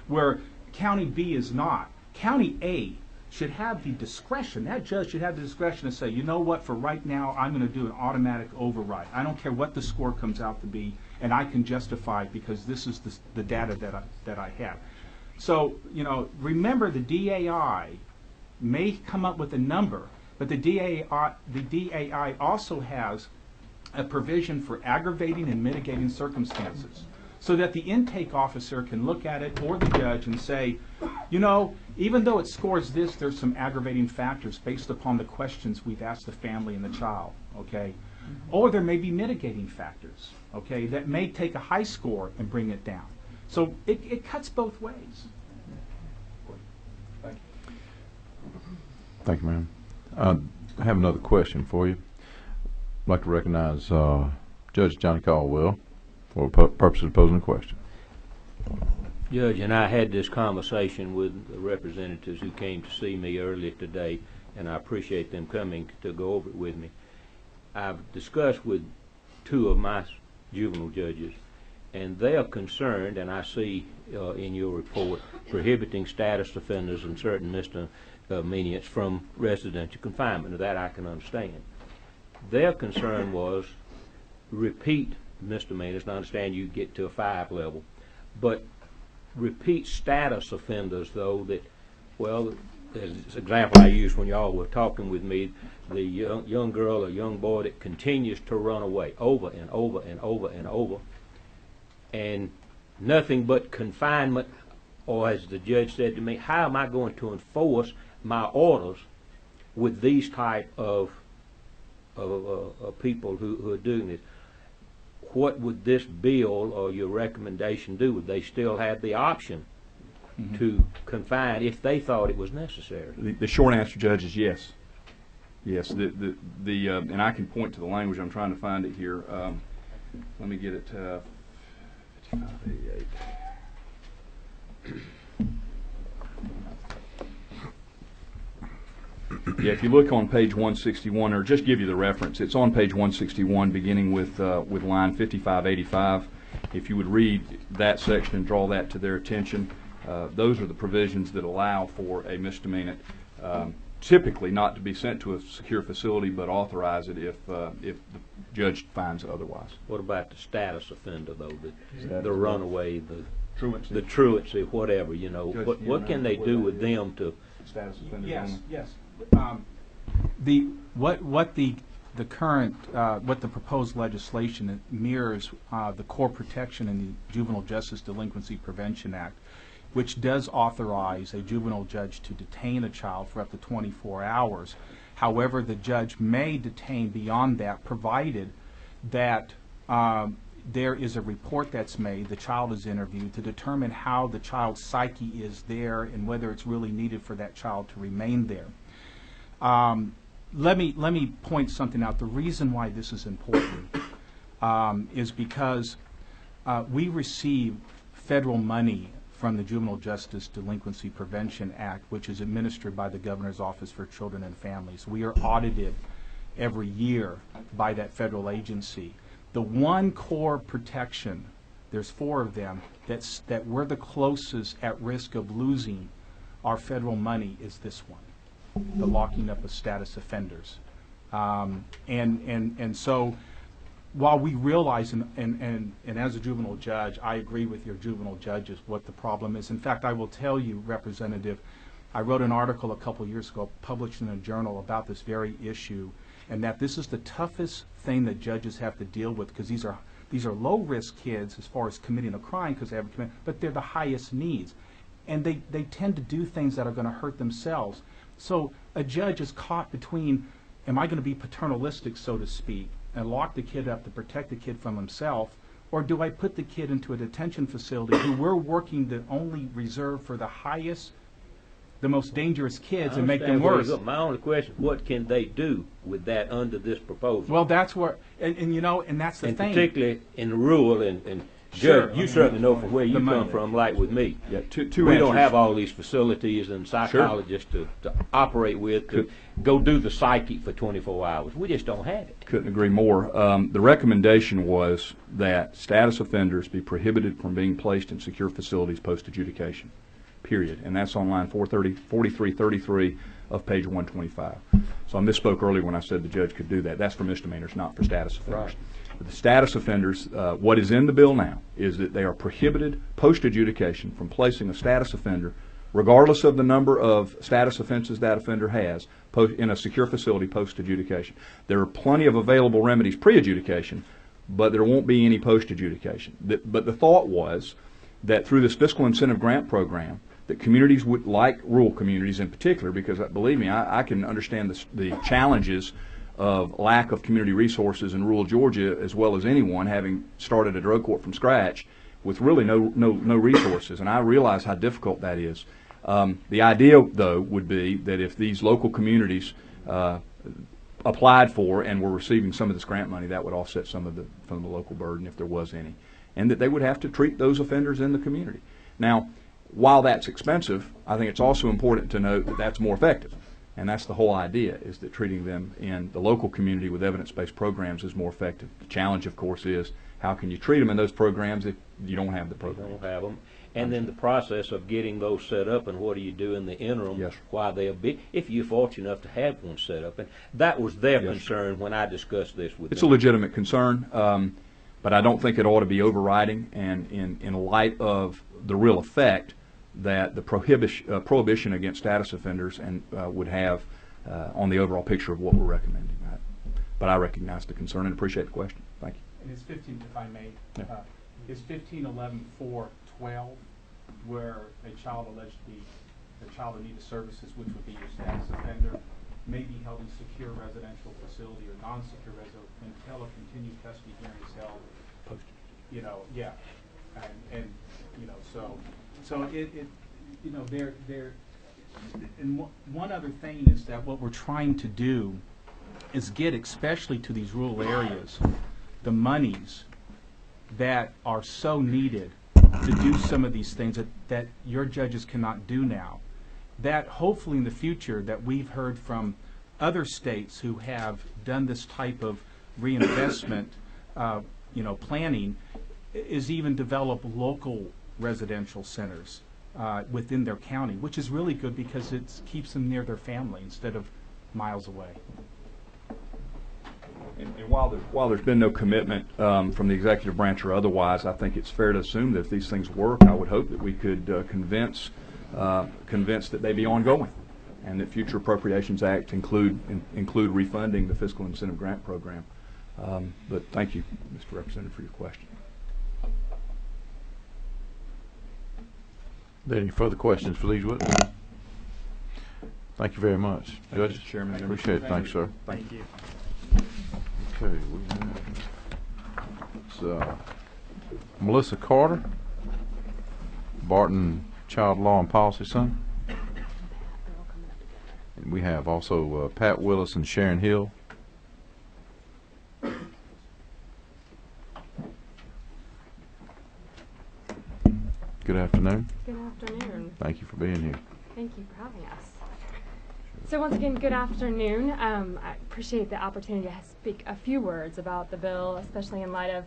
where county B is not, county A should have the discretion, that judge should have the discretion to say, you know what, for right now, I'm going to do an automatic override. I don't care what the score comes out to be, and I can justify it because this is the data that I have. So, you know, remember the DAI may come up with a number, but the DAI also has a provision for aggravating and mitigating circumstances. so that the intake officer can look at it, or the judge, and say, you know, even though it scores this, there's some aggravating factors based upon the questions we've asked the family and the child, okay? Or there may be mitigating factors, okay, that may take a high score and bring it down. So it cuts both ways. Thank you, ma'am. I have another question for you. I'd like to recognize Judge Johnny Caldwell for the purpose of posing a question. Judge and I had this conversation with the representatives who came to see me earlier today, and I appreciate them coming to go over it with me. I've discussed with two of my juvenile judges, and they are concerned, and I see in your report, prohibiting status offenders and certain misdemeanors from residential confinement. Now, that I can understand. Their concern was repeat misdemeanors, and I understand you get to a 5 level, but repeat status offenders, though, that, well, as an example I used when y'all were talking with me, the young girl or young boy that continues to run away over and over and over and over, and nothing but confinement, or as the judge said to me, how am I going to enforce my orders with these type of people who are doing this? What would this bill or your recommendation do? Would they still have the option to confine if they thought it was necessary? The short answer, Judge, is yes. Yes. And I can point to the language. I'm trying to find it here. Let me get it. 5588. Yeah, if you look on page 161, or just give you the reference, it's on page 161, beginning with line 5585. If you would read that section and draw that to their attention, those are the provisions that allow for a misdemeanant, typically not to be sent to a secure facility, but authorize it if the judge finds otherwise. What about the status offender, though, the runaway, the Truancy. the truancy, whatever, you know? Judge, What can they do with them to? Status offenders Yes, only. yes. The current what the proposed legislation mirrors the core protection in the Juvenile Justice Delinquency Prevention Act, which does authorize a juvenile judge to detain a child for up to 24 hours. However, the judge may detain beyond that, provided that there is a report that's made, the child is interviewed to determine how the child's psyche is there and whether it's really needed for that child to remain there. Let me point something out. The reason why this is important is because we receive federal money from the Juvenile Justice Delinquency Prevention Act, which is administered by the Governor's Office for Children and Families. We are audited every year by that federal agency. The one core protection, there's 4 of them, that we're the closest at risk of losing our federal money is this one, the locking up of status offenders. And so while we realize, and as a juvenile judge, I agree with your juvenile judges what the problem is. In fact, I will tell you, Representative, I wrote an article a couple years ago published in a journal about this very issue, and that this is the toughest thing that judges have to deal with, because these are low-risk kids as far as committing a crime, because they haven't committed, but they're the highest needs. And they tend to do things that are going to hurt themselves. So a judge is caught between, am I going to be paternalistic, so to speak, and lock the kid up to protect the kid from himself, or do I put the kid into a detention facility who we're working to only reserve for the highest, the most dangerous kids and make them worse? My only question, what can they do with that under this proposal? Well, that's where, and you know, and that's the thing. And particularly in rural, and Sure. Judge, you certainly know from where you The money. come from, like with me. Yeah, two We don't answers. have all these facilities and psychologists to operate with to go do the psyche for 24 hours. We just don't have it. Couldn't agree more. The recommendation was that status offenders be prohibited from being placed in secure facilities post-adjudication, period. And that's on line 4333 of page 125. So I misspoke earlier when I said the judge could do that. That's for misdemeanors, not for status offenders. Right. The status offenders, what is in the bill now is that they are prohibited post-adjudication from placing a status offender, regardless of the number of status offenses that offender has, in a secure facility post-adjudication. There are plenty of available remedies pre-adjudication, but there won't be any post-adjudication. But the thought was that through this fiscal incentive grant program, that communities would, like rural communities in particular, because believe me, I can understand the challenges of lack of community resources in rural Georgia as well as anyone, having started a drug court from scratch with really no resources, and I realize how difficult that is. The idea, though, would be that if these local communities applied for and were receiving some of this grant money, that would offset some of the local burden if there was any, and that they would have to treat those offenders in the community. Now, while that's expensive, I think it's also important to note that that's more effective. And that's the whole idea, is that treating them in the local community with evidence-based programs is more effective. The challenge, of course, is how can you treat them in those programs if you don't have the program? Don't have them. And then the process of getting those set up, and what do you do in the interim? Yes. While they'll be, if you're fortunate enough to have one set up. And that was their Yes. concern when I discussed this with It's them. a legitimate concern, but I don't think it ought to be overriding, and in light of the real effect that the prohibition against status offenders and would have on the overall picture of what we're recommending. But I recognize the concern and appreciate the question. Thank you. And it's 15, if I may, Yeah. is 1511.4.12, where a child in need of services, which would be your status offender, may be held in secure residential facility or non-secure residential until a continued custody hearing is held. You know, yeah, and you know, so it you know, there. And one other thing is that what we're trying to do is get, especially to these rural areas, the monies that are so needed to do some of these things that your judges cannot do now. That hopefully in the future, that we've heard from other states who have done this type of reinvestment planning, is even develop local residential centers within their county, which is really good because it keeps them near their family instead of miles away. And while there's been no commitment from the executive branch or otherwise, I think it's fair to assume that if these things work, I would hope that we could convince that they be ongoing, and that future Appropriations Act include refunding the fiscal incentive grant program. But thank you, Mr. Representative, for your question. Are there any further questions for these witnesses? Thank you very much. Thank you, Judge, Chairman. appreciate it. Thanks, sir. Thank you. Okay, we have Melissa Carter, Barton Child Law and Policy Center. And we have also Pat Willis and Sharon Hill. Good afternoon. Good afternoon. Thank you for being here. Thank you for having us. So once again, good afternoon. I appreciate the opportunity to speak a few words about the bill, especially in light of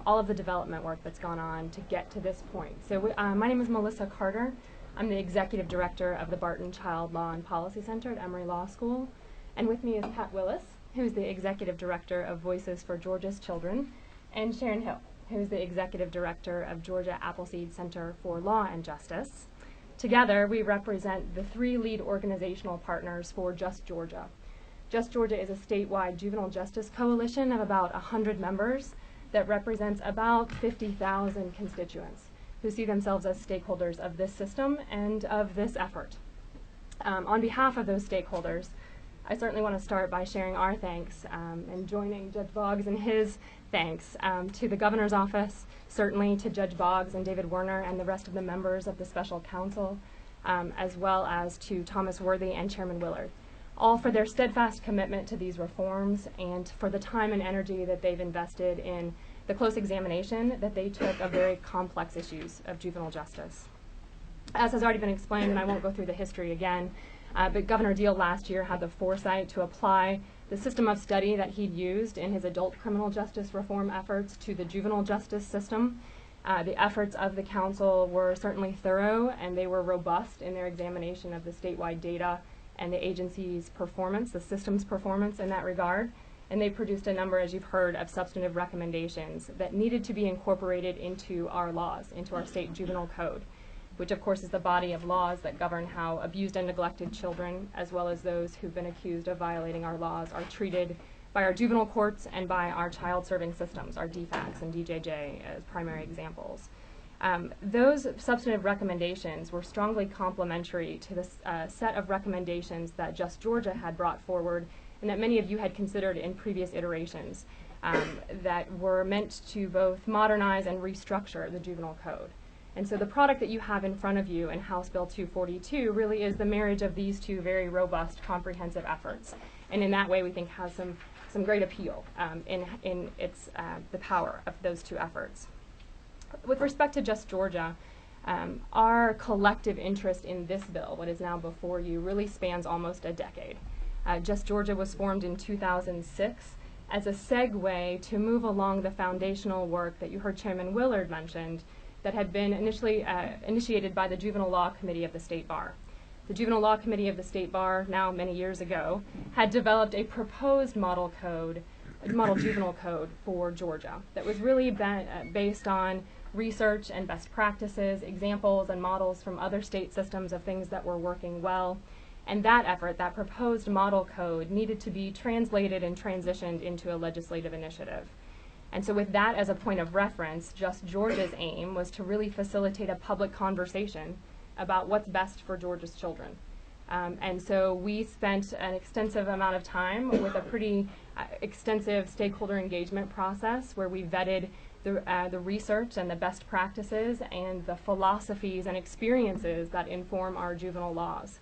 all of the development work that's gone on to get to this point. So my name is Melissa Carter. I'm the Executive Director of the Barton Child Law and Policy Center at Emory Law School. And with me is Pat Willis, who's the Executive Director of Voices for Georgia's Children, and Sharon Hill, who's the Executive Director of Georgia Appleseed Center for Law and Justice. Together, we represent the three lead organizational partners for Just Georgia. Just Georgia is a statewide juvenile justice coalition of about 100 members that represents about 50,000 constituents who see themselves as stakeholders of this system and of this effort. On behalf of those stakeholders, I certainly want to start by sharing our thanks and joining Judge Boggs in his thanks to the Governor's Office, certainly to Judge Boggs and David Werner and the rest of the members of the Special Counsel, as well as to Thomas Worthy and Chairman Willard, all for their steadfast commitment to these reforms and for the time and energy that they've invested in the close examination that they took of very complex issues of juvenile justice. As has already been explained, and I won't go through the history again, but Governor Deal last year had the foresight to apply the system of study that he'd used in his adult criminal justice reform efforts to the juvenile justice system. The efforts of the council were certainly thorough, and they were robust in their examination of the statewide data and the agency's performance, the system's performance in that regard. And they produced a number, as you've heard, of substantive recommendations that needed to be incorporated into our laws, into our state juvenile code, which of course is the body of laws that govern how abused and neglected children, as well as those who've been accused of violating our laws, are treated by our juvenile courts and by our child serving systems, our DFACs and DJJ as primary examples. Those substantive recommendations were strongly complementary to the set of recommendations that Just Georgia had brought forward and that many of you had considered in previous iterations that were meant to both modernize and restructure the juvenile code. And so the product that you have in front of you in House Bill 242 really is the marriage of these two very robust, comprehensive efforts. And in that way, we think has some great appeal in its the power of those two efforts. With respect to Just Georgia, our collective interest in this bill, what is now before you, really spans almost a decade. Just Georgia was formed in 2006 as a segue to move along the foundational work that you heard Chairman Willard mentioned that had been initially initiated by the Juvenile Law Committee of the State Bar. The Juvenile Law Committee of the State Bar, now many years ago, had developed a proposed model juvenile code for Georgia that was really based on research and best practices, examples and models from other state systems of things that were working well. And that effort, that proposed model code, needed to be translated and transitioned into a legislative initiative. And so with that as a point of reference, Just Georgia's aim was to really facilitate a public conversation about what's best for Georgia's children. And so we spent an extensive amount of time with a pretty extensive stakeholder engagement process where we vetted the research and the best practices and the philosophies and experiences that inform our juvenile laws.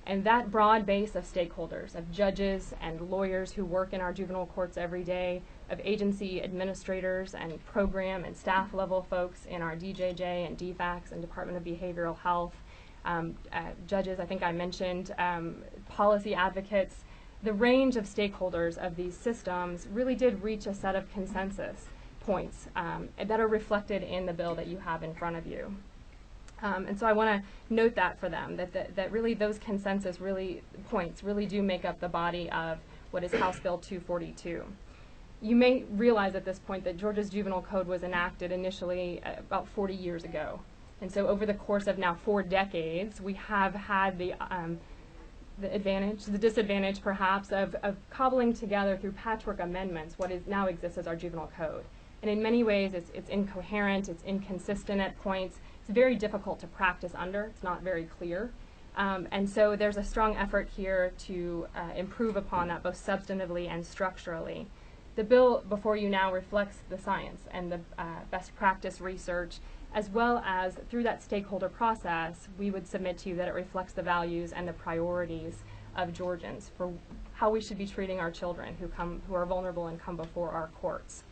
And that broad base of stakeholders, of judges and lawyers who work in our juvenile courts every day, of agency administrators and program and staff level folks in our DJJ and DFACs and Department of Behavioral Health, judges, I think I mentioned, policy advocates, the range of stakeholders of these systems really did reach a set of consensus points that are reflected in the bill that you have in front of you. And so I want to note that for them, that really those consensus points really do make up the body of what is House Bill 242. You may realize at this point that Georgia's juvenile code was enacted initially about 40 years ago. And so over the course of now 4 decades, we have had the disadvantage perhaps of cobbling together through patchwork amendments what now exists as our juvenile code. And in many ways, it's incoherent, it's inconsistent at points. It's very difficult to practice under. It's not very clear. And so there's a strong effort here to improve upon that both substantively and structurally. The bill before you now reflects the science and the best practice research, as well as through that stakeholder process, we would submit to you that it reflects the values and the priorities of Georgians for how we should be treating our children who are vulnerable and come before our courts.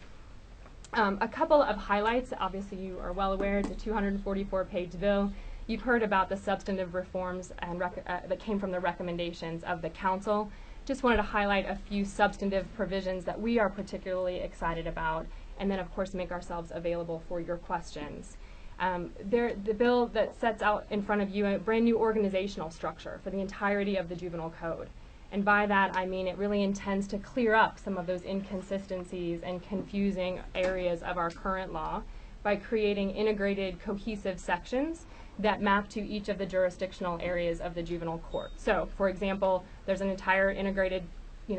A couple of highlights. Obviously, you are well aware it's a 244-page bill. You've heard about the substantive reforms and that came from the recommendations of the council. Just wanted to highlight a few substantive provisions that we are particularly excited about, and then, of course, make ourselves available for your questions. The bill that sets out in front of you a brand new organizational structure for the entirety of the juvenile code. And by that, I mean it really intends to clear up some of those inconsistencies and confusing areas of our current law by creating integrated, cohesive sections that map to each of the jurisdictional areas of the juvenile court. So, for example, there's an entire integrated,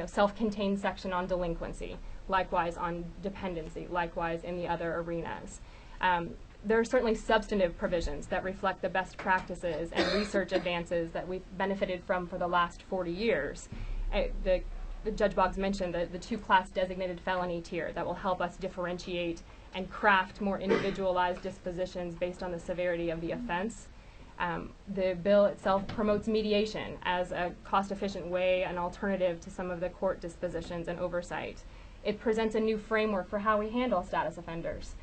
self-contained section on delinquency, likewise on dependency, likewise in the other arenas. There are certainly substantive provisions that reflect the best practices and research advances that we've benefited from for the last 40 years. Judge Boggs mentioned the 2-class designated felony tier that will help us differentiate and craft more individualized dispositions based on the severity of the offense. The bill itself promotes mediation as a cost-efficient way, an alternative to some of the court dispositions and oversight. It presents a new framework for how we handle status offenders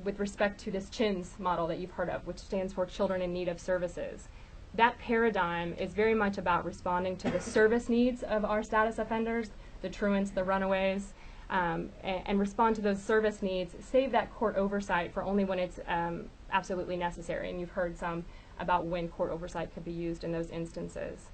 with respect to this CHINS model that you've heard of, which stands for Children in Need of Services. That paradigm is very much about responding to the service needs of our status offenders, the truants, the runaways, and respond to those service needs, save that court oversight for only when it's absolutely necessary. And you've heard some about when court oversight could be used in those instances.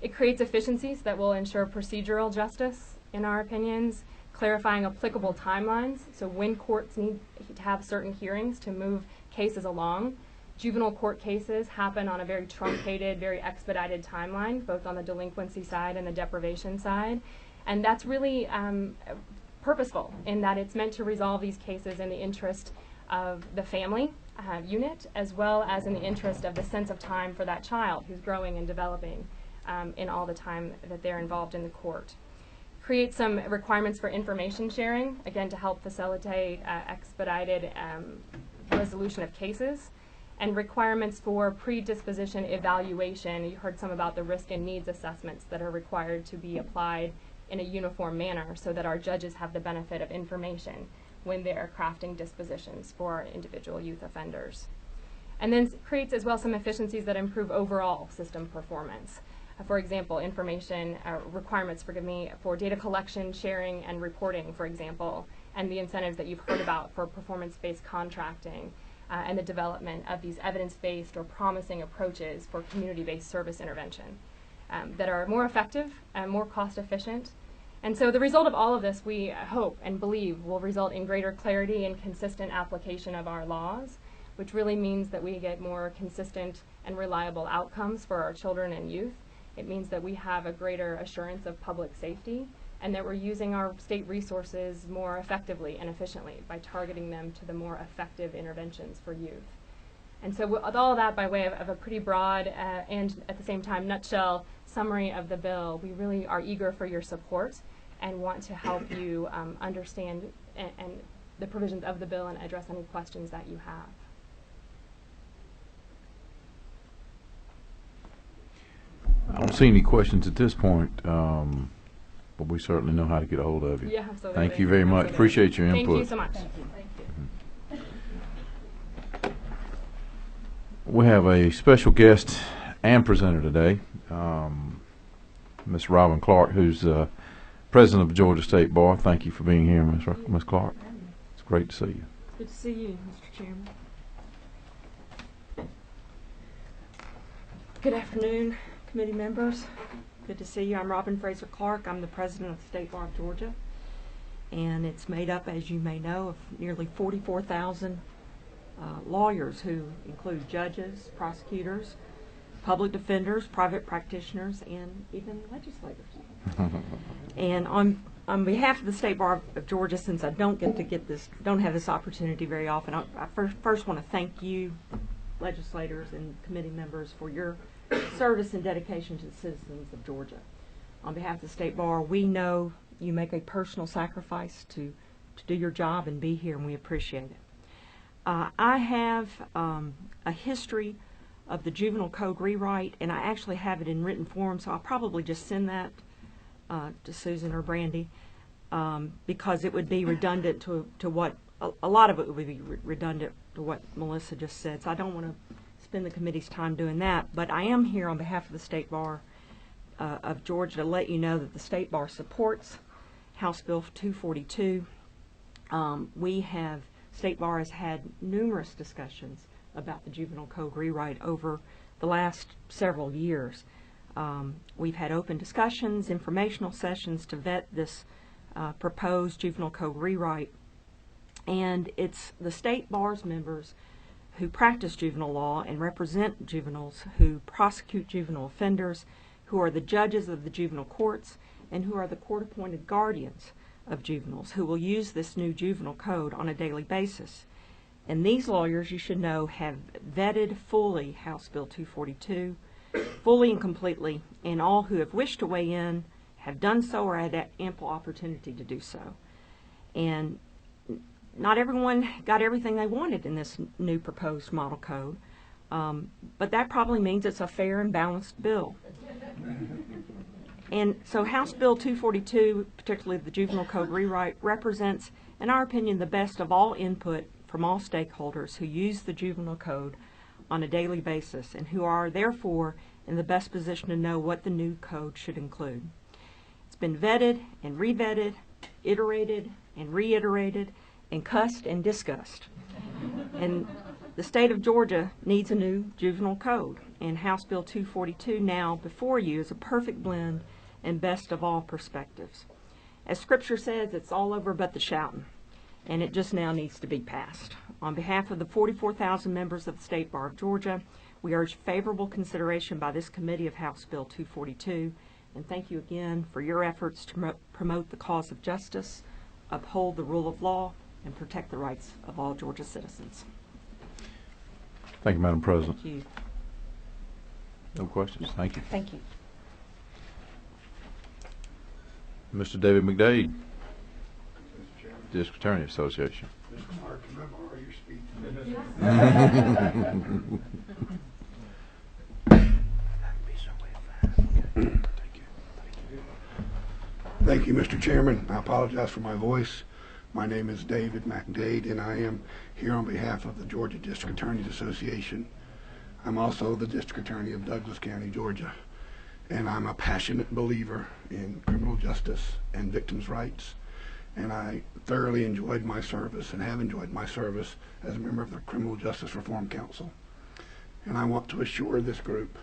It creates efficiencies that will ensure procedural justice, in our opinions, clarifying applicable timelines, so when courts need to have certain hearings to move cases along. Juvenile court cases happen on a very truncated, very expedited timeline, both on the delinquency side and the deprivation side. And that's really purposeful in that it's meant to resolve these cases in the interest of the family unit, as well as in the interest of the sense of time for that child who's growing and developing in all the time that they're involved in the court. Create some requirements for information sharing, again, to help facilitate expedited resolution of cases, and requirements for predisposition evaluation. You heard some about the risk and needs assessments that are required to be applied in a uniform manner so that our judges have the benefit of information when they're crafting dispositions for our individual youth offenders. And then creates as well some efficiencies that improve overall system performance. For example, information requirements, for data collection, sharing, and reporting, for example, and the incentives that you've heard about for performance-based contracting, and the development of these evidence-based or promising approaches for community-based service intervention that are more effective and more cost-efficient. And so the result of all of this, we hope and believe, will result in greater clarity and consistent application of our laws, which really means that we get more consistent and reliable outcomes for our children and youth. It means that we have a greater assurance of public safety, and that we're using our state resources more effectively and efficiently by targeting them to the more effective interventions for youth. And so with all of that by way of a pretty broad and at the same time nutshell summary of the bill, we really are eager for your support and want to help you understand and the provisions of the bill and address any questions that you have. I don't see any questions at this point, but we certainly know how to get a hold of you. Yeah, absolutely. Thank you very much. Absolutely. Appreciate your input. Thank you so much. We have a special guest and presenter today, Ms. Robin Clark, who's president of Georgia State Bar. Thank you for being here, Ms. Clark. It's great to see you. Good to see you, Mr. Chairman. Good afternoon, committee members. Good to see you. I'm Robin Fraser Clark. I'm the president of the State Bar of Georgia, and it's made up, as you may know, of nearly 44,000 lawyers, who include judges, prosecutors, public defenders, private practitioners, and even legislators. And on behalf of the State Bar of Georgia, since I don't have this opportunity very often, I first want to thank you, legislators and committee members, for your service and dedication to the citizens of Georgia. On behalf of the State Bar, we know you make a personal sacrifice to do your job and be here, and we appreciate it. I have a history of the Juvenile Code rewrite, and I actually have it in written form, so I'll probably just send that to Susan or Brandy, because it would be redundant to what, a lot of it would be redundant to what Melissa just said, so I don't want to spend the committee's time doing that. But I am here on behalf of the State Bar of Georgia to let you know that the State Bar supports House Bill 242. State Bar has had numerous discussions about the Juvenile Code rewrite over the last several years. We've had open discussions, informational sessions to vet this proposed Juvenile Code rewrite, and it's the State Bar's members who practice juvenile law and represent juveniles, who prosecute juvenile offenders, who are the judges of the juvenile courts, and who are the court-appointed guardians of juveniles, who will use this new juvenile code on a daily basis. And these lawyers, you should know, have vetted fully House Bill 242, fully and completely, and all who have wished to weigh in have done so or had ample opportunity to do so. And not everyone got everything they wanted in this new proposed model code, but that probably means it's a fair and balanced bill. And so House Bill 242, particularly the Juvenile Code rewrite, represents, in our opinion, the best of all input from all stakeholders who use the Juvenile Code on a daily basis and who are, therefore, in the best position to know what the new code should include. It's been vetted and revetted, iterated and reiterated, and cussed and discussed. And the state of Georgia needs a new juvenile code, and House Bill 242 now before you is a perfect blend and best of all perspectives. As Scripture says, it's all over but the shouting, and it just now needs to be passed. On behalf of the 44,000 members of the State Bar of Georgia, we urge favorable consideration by this committee of House Bill 242 And thank you again for your efforts to promote the cause of justice, uphold the rule of law, and protect the rights of all Georgia citizens. Thank you, Madam President. Thank you. No questions. Thank you. Thank you. Mr. David McDade, District Attorney Association. Mr. Clark, can I borrow your speech? Thank you, Mr. Chairman. I apologize for my voice. My name is David McDade, and I am here on behalf of the Georgia District Attorneys Association. I'm also the District Attorney of Douglas County, Georgia, and I'm a passionate believer in criminal justice and victims' rights. And I thoroughly enjoyed my service and have enjoyed my service as a member of the Criminal Justice Reform Council. And I want to assure this group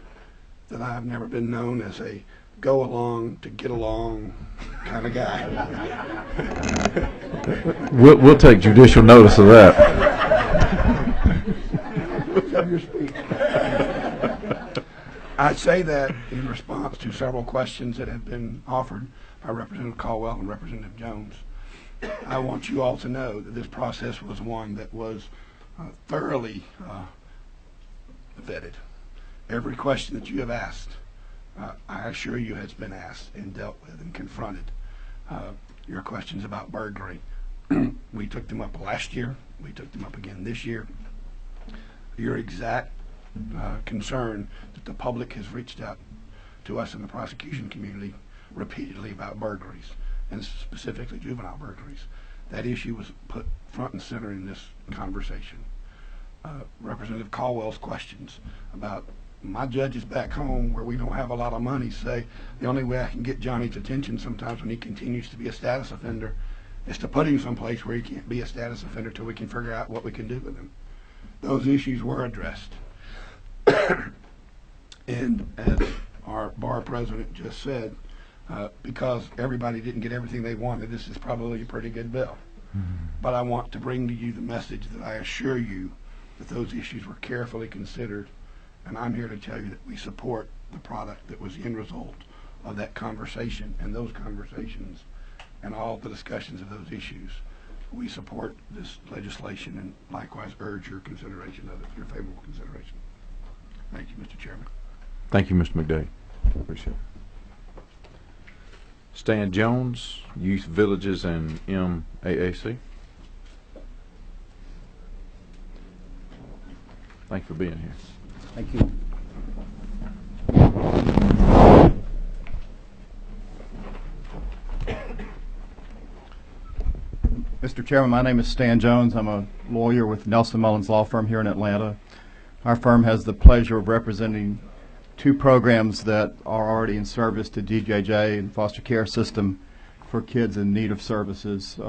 that I have never been known as a go along to get along kind of guy. We'll take judicial notice of that. I say that in response to several questions that have been offered by Representative Caldwell and Representative Jones. I want you all to know that this process was one that was thoroughly vetted. Every question that you have asked, I assure you has been asked and dealt with and confronted. Your questions about burglary, we took them up last year. We took them up again this year. Your exact concern that the public has reached out to us in the prosecution community repeatedly about burglaries, and specifically juvenile burglaries. That issue was put front and center in this conversation. Representative Caldwell's questions about my judges back home where we don't have a lot of money say the only way I can get Johnny's attention sometimes when he continues to be a status offender is to put him someplace where he can't be a status offender till we can figure out what we can do with him. Those issues were addressed. And as our bar president just said, because everybody didn't get everything they wanted, this is probably a pretty good bill. But I want to bring to you the message that I assure you that those issues were carefully considered, and I'm here to tell you that we support the product that was the end result of that conversation and those conversations and all the discussions of those issues. We support this legislation and likewise urge your consideration of it, your favorable consideration. Thank you, Mr. Chairman. Thank you, Mr. McDade. Appreciate it. Stan Jones, Youth Villages and MAAC. Thank you for being here. Thank you. Mr. Chairman, my name is Stan Jones. I'm a lawyer with Nelson Mullins Law Firm here in Atlanta. Our firm has the pleasure of representing two programs that are already in service to DJJ and foster care system for kids in need of services.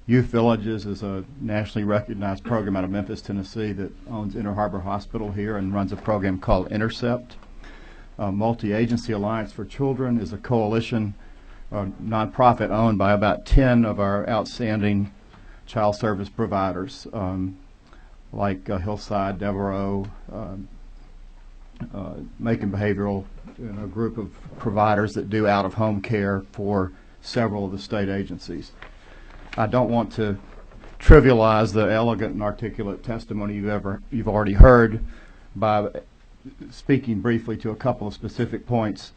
Youth Villages is a nationally recognized program out of Memphis, Tennessee that owns Inner Harbor Hospital here and runs a program called Intercept. Multi-Agency Alliance for Children is a coalition, nonprofit owned by about 10 of our outstanding child service providers, like Hillside, Devereaux, Macon Behavioral, a group of providers that do out-of-home care for several of the state agencies. I don't want to trivialize the elegant and articulate testimony you've already heard by speaking briefly to a couple of specific points.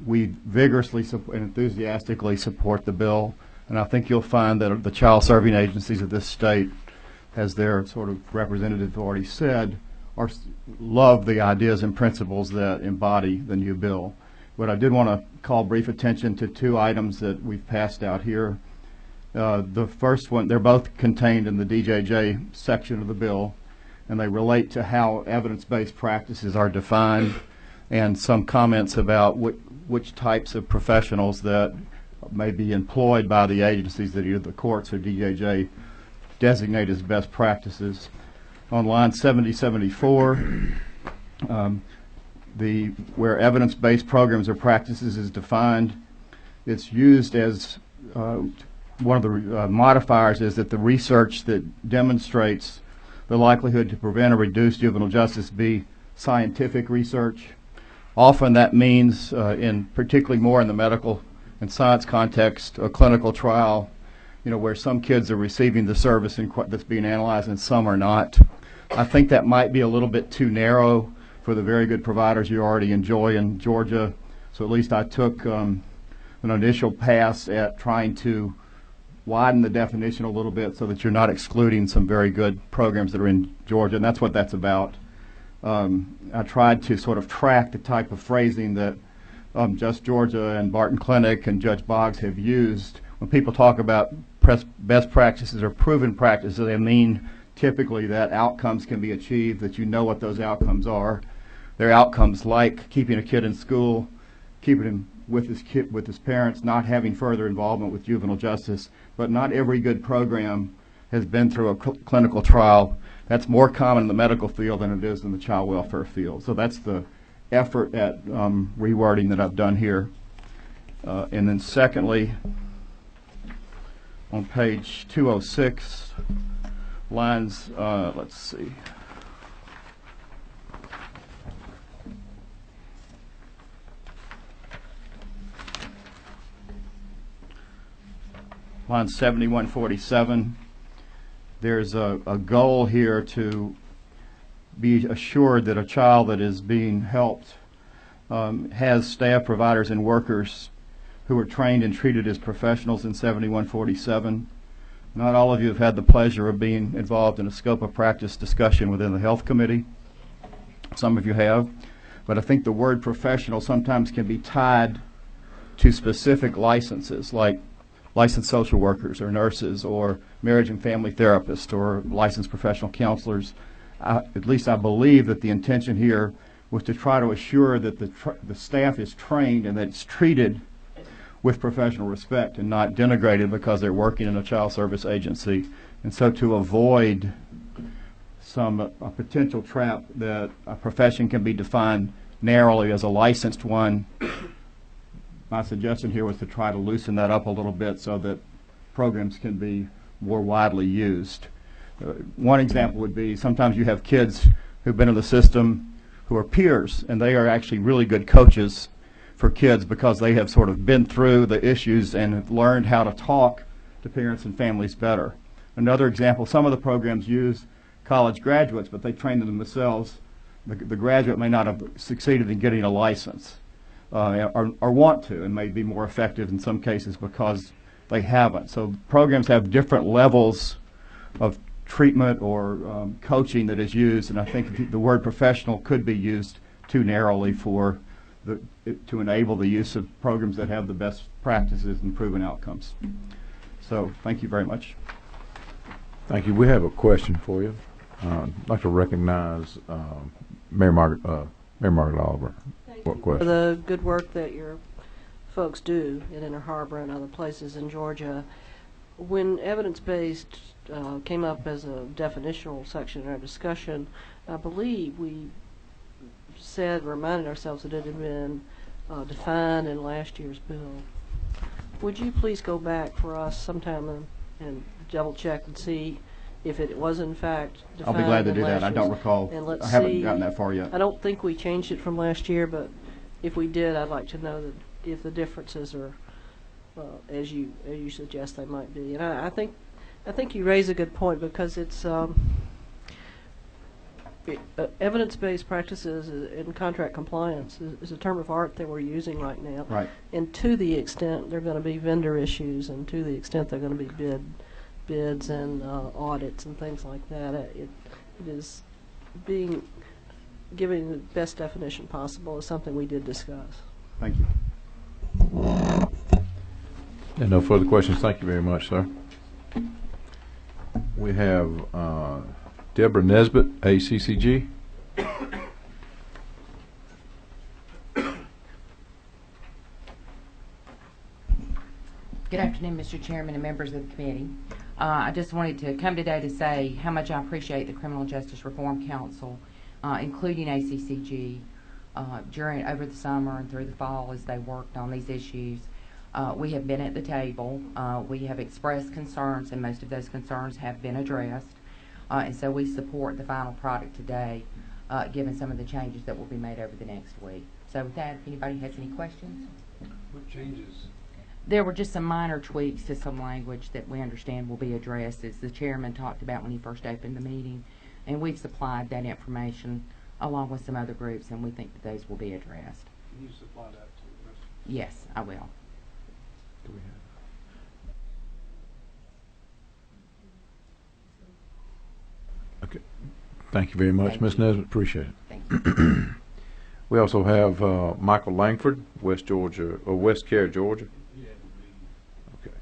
We vigorously and enthusiastically support the bill, and I think you'll find that the child serving agencies of this state, as their sort of representative already said, love the ideas and principles that embody the new bill. But I did want to call brief attention to two items that we've passed out here. The first one, they're both contained in the DJJ section of the bill, and they relate to how evidence-based practices are defined and some comments about which types of professionals that may be employed by the agencies that either the courts or DJJ designate as best practices. On line 7074, where evidence-based programs or practices is defined, it's used as one of the modifiers is that the research that demonstrates the likelihood to prevent or reduce juvenile justice be scientific research. Often that means, in particularly more in the medical and science context, a clinical trial, where some kids are receiving the service that's being analyzed and some are not. I think that might be a little bit too narrow for the very good providers you already enjoy in Georgia. So at least I took an initial pass at trying to widen the definition a little bit so that you're not excluding some very good programs that are in Georgia, and that's what that's about. I tried to sort of track the type of phrasing that Just Georgia and Barton Clinic and Judge Boggs have used. When people talk about best practices or proven practices, they mean typically that outcomes can be achieved, that you know what those outcomes are. They're outcomes like keeping a kid in school, keeping him with his parents, not having further involvement with juvenile justice. But not every good program has been through a clinical trial. That's more common in the medical field than it is in the child welfare field. So that's the effort at rewording that I've done here. And then secondly, on page 206, lines, let's see. Line 7147, there's a goal here to be assured that a child that is being helped has staff, providers, and workers who are trained and treated as professionals in 7147. Not all of you have had the pleasure of being involved in a scope of practice discussion within the Health Committee. Some of you have. But I think the word professional sometimes can be tied to specific licenses, like licensed social workers or nurses or marriage and family therapists or licensed professional counselors. At least I believe that the intention here was to try to assure that the staff is trained and that it's treated with professional respect and not denigrated because they're working in a child service agency. And so to avoid a potential trap that a profession can be defined narrowly as a licensed one, my suggestion here was to try to loosen that up a little bit so that programs can be more widely used. One example would be sometimes you have kids who've been in the system who are peers, and they are actually really good coaches for kids because they have sort of been through the issues and have learned how to talk to parents and families better. Another example, some of the programs use college graduates, but they train them themselves. The graduate may not have succeeded in getting a license. Or want to, and may be more effective in some cases because they haven't. So programs have different levels of treatment or coaching that is used, and I think the word professional could be used too narrowly to enable the use of programs that have the best practices and proven outcomes. So thank you very much. Thank you. We have a question for you. I'd like to recognize Mary Margaret Oliver. What question? For the good work that your folks do in Inner Harbor and other places in Georgia. When evidence-based came up as a definitional section in our discussion, I believe we reminded ourselves that it had been defined in last year's bill. Would you please go back for us sometime and double check and see if it was in fact defined? I'll be glad to do that. I don't recall. And let's I haven't gotten that far yet. I don't think we changed it from last year, but if we did, I'd like to know that if the differences are as you suggest they might be. And I think you raise a good point because it's evidence-based practices in contract compliance is a term of art that we're using right now. Right. And to the extent there are going to be vendor issues, and to the extent there are going to be bids and audits and things like that, it is giving the best definition possible is something we did discuss. Thank you. And no further questions. Thank you very much, sir. We have Deborah Nesbitt, ACCG. Good afternoon, Mr. Chairman and members of the committee. I just wanted to come today to say how much I appreciate the Criminal Justice Reform Council, including ACCG, over the summer and through the fall as they worked on these issues. We have been at the table. We have expressed concerns, and most of those concerns have been addressed. And so we support the final product today, given some of the changes that will be made over the next week. So with that, if anybody has any questions? What changes? There were just some minor tweaks to some language that we understand will be addressed, as the chairman talked about when he first opened the meeting. And we've supplied that information along with some other groups, and we think that those will be addressed. Can you supply that to us? Yes, I will. Do we have? Okay. Thank you very much, Thank Ms. you. Nesbitt. Appreciate it. Thank you. We also have Michael Langford, West Georgia, or West Care, Georgia. Okay.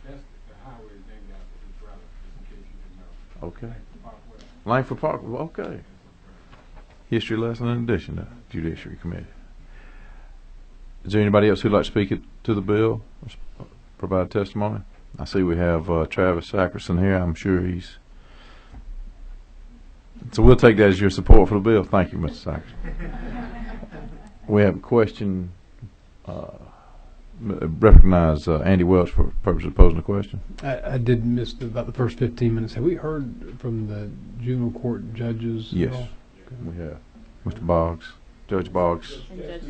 That's the highway named after his brother, just in case you didn't know. Okay. Langford Park. Okay. History lesson in addition to Judiciary Committee. Is there anybody else who'd like to speak to the bill or provide testimony? I see we have Travis Sackerson here. I'm sure he's. So we'll take that as your support for the bill. Thank you, Mr. Sackerson. We have a question. Recognize Andy Welch for purpose of posing a question. I did miss about the first 15 minutes. Have we heard from the juvenile court judges? Yes, at all? we have. Mr. Boggs, Judge Boggs, Judge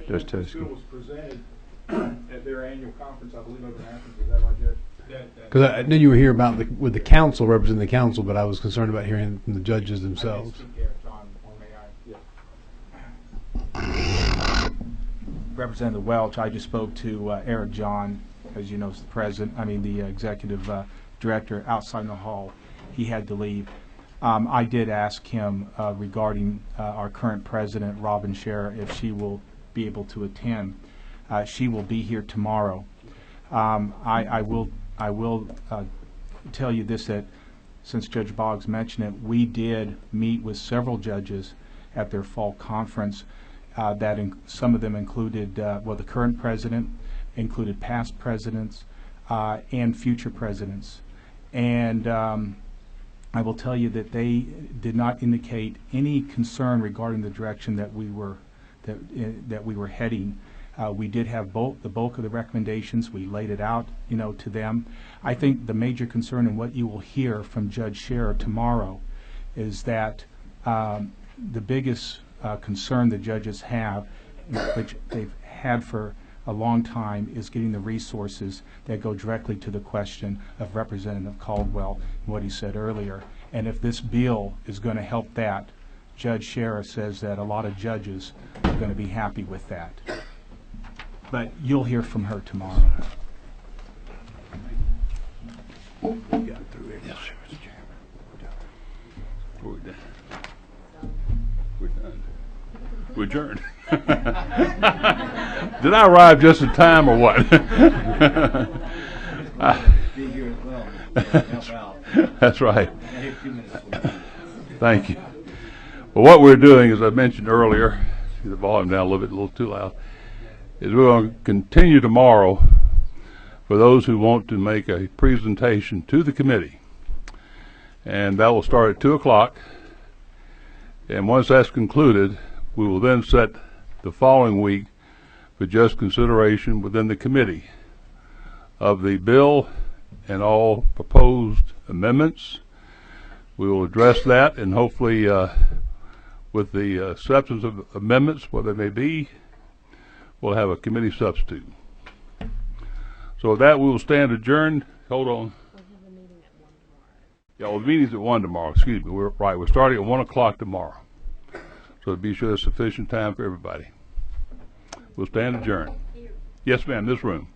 The Teskey. bill was presented at their annual conference, I believe, over in Athens. Is that right, Judge? Because I knew you were here about with the council, representing the council, but I was concerned about hearing from the judges themselves. I can speak there, John, or may I? Yes. Representative Welch, I just spoke to Eric John, as you know, is the executive director outside in the hall. He had to leave. I did ask him regarding our current president, Robin Scherer, if she will be able to attend. She will be here tomorrow. I will tell you this, that since Judge Boggs mentioned it, we did meet with several judges at their fall conference. Some of them included, the current president, included past presidents, and future presidents. And I will tell you that they did not indicate any concern regarding the direction that we were heading. We did have the bulk of the recommendations. We laid it out, to them. I think the major concern and what you will hear from Judge Scherer tomorrow is that the biggest concern the judges have, which they've had for a long time, is getting the resources that go directly to the question of Representative Caldwell and what he said earlier. And if this bill is going to help that, Judge Scherer says that a lot of judges are going to be happy with that. But you'll hear from her tomorrow. Yes, sir, Mr. Chairman. We're done. We're done. We're adjourned. Did I arrive just in time or what? That's right. Thank you. Well, what we're doing, as I mentioned earlier, see the volume down a little too loud, is we're going to continue tomorrow for those who want to make a presentation to the committee. And that will start at 2 o'clock. And once that's concluded, we will then set the following week for just consideration within the committee of the bill and all proposed amendments. We will address that, and hopefully with the acceptance of amendments, what they may be, we'll have a committee substitute. So with that, we will stand adjourned. Hold on. Yeah, well, the meeting's at 1 tomorrow. Excuse me. We're starting at 1 o'clock tomorrow. So to be sure there's sufficient time for everybody. We'll stand adjourned. Yes, ma'am, this room.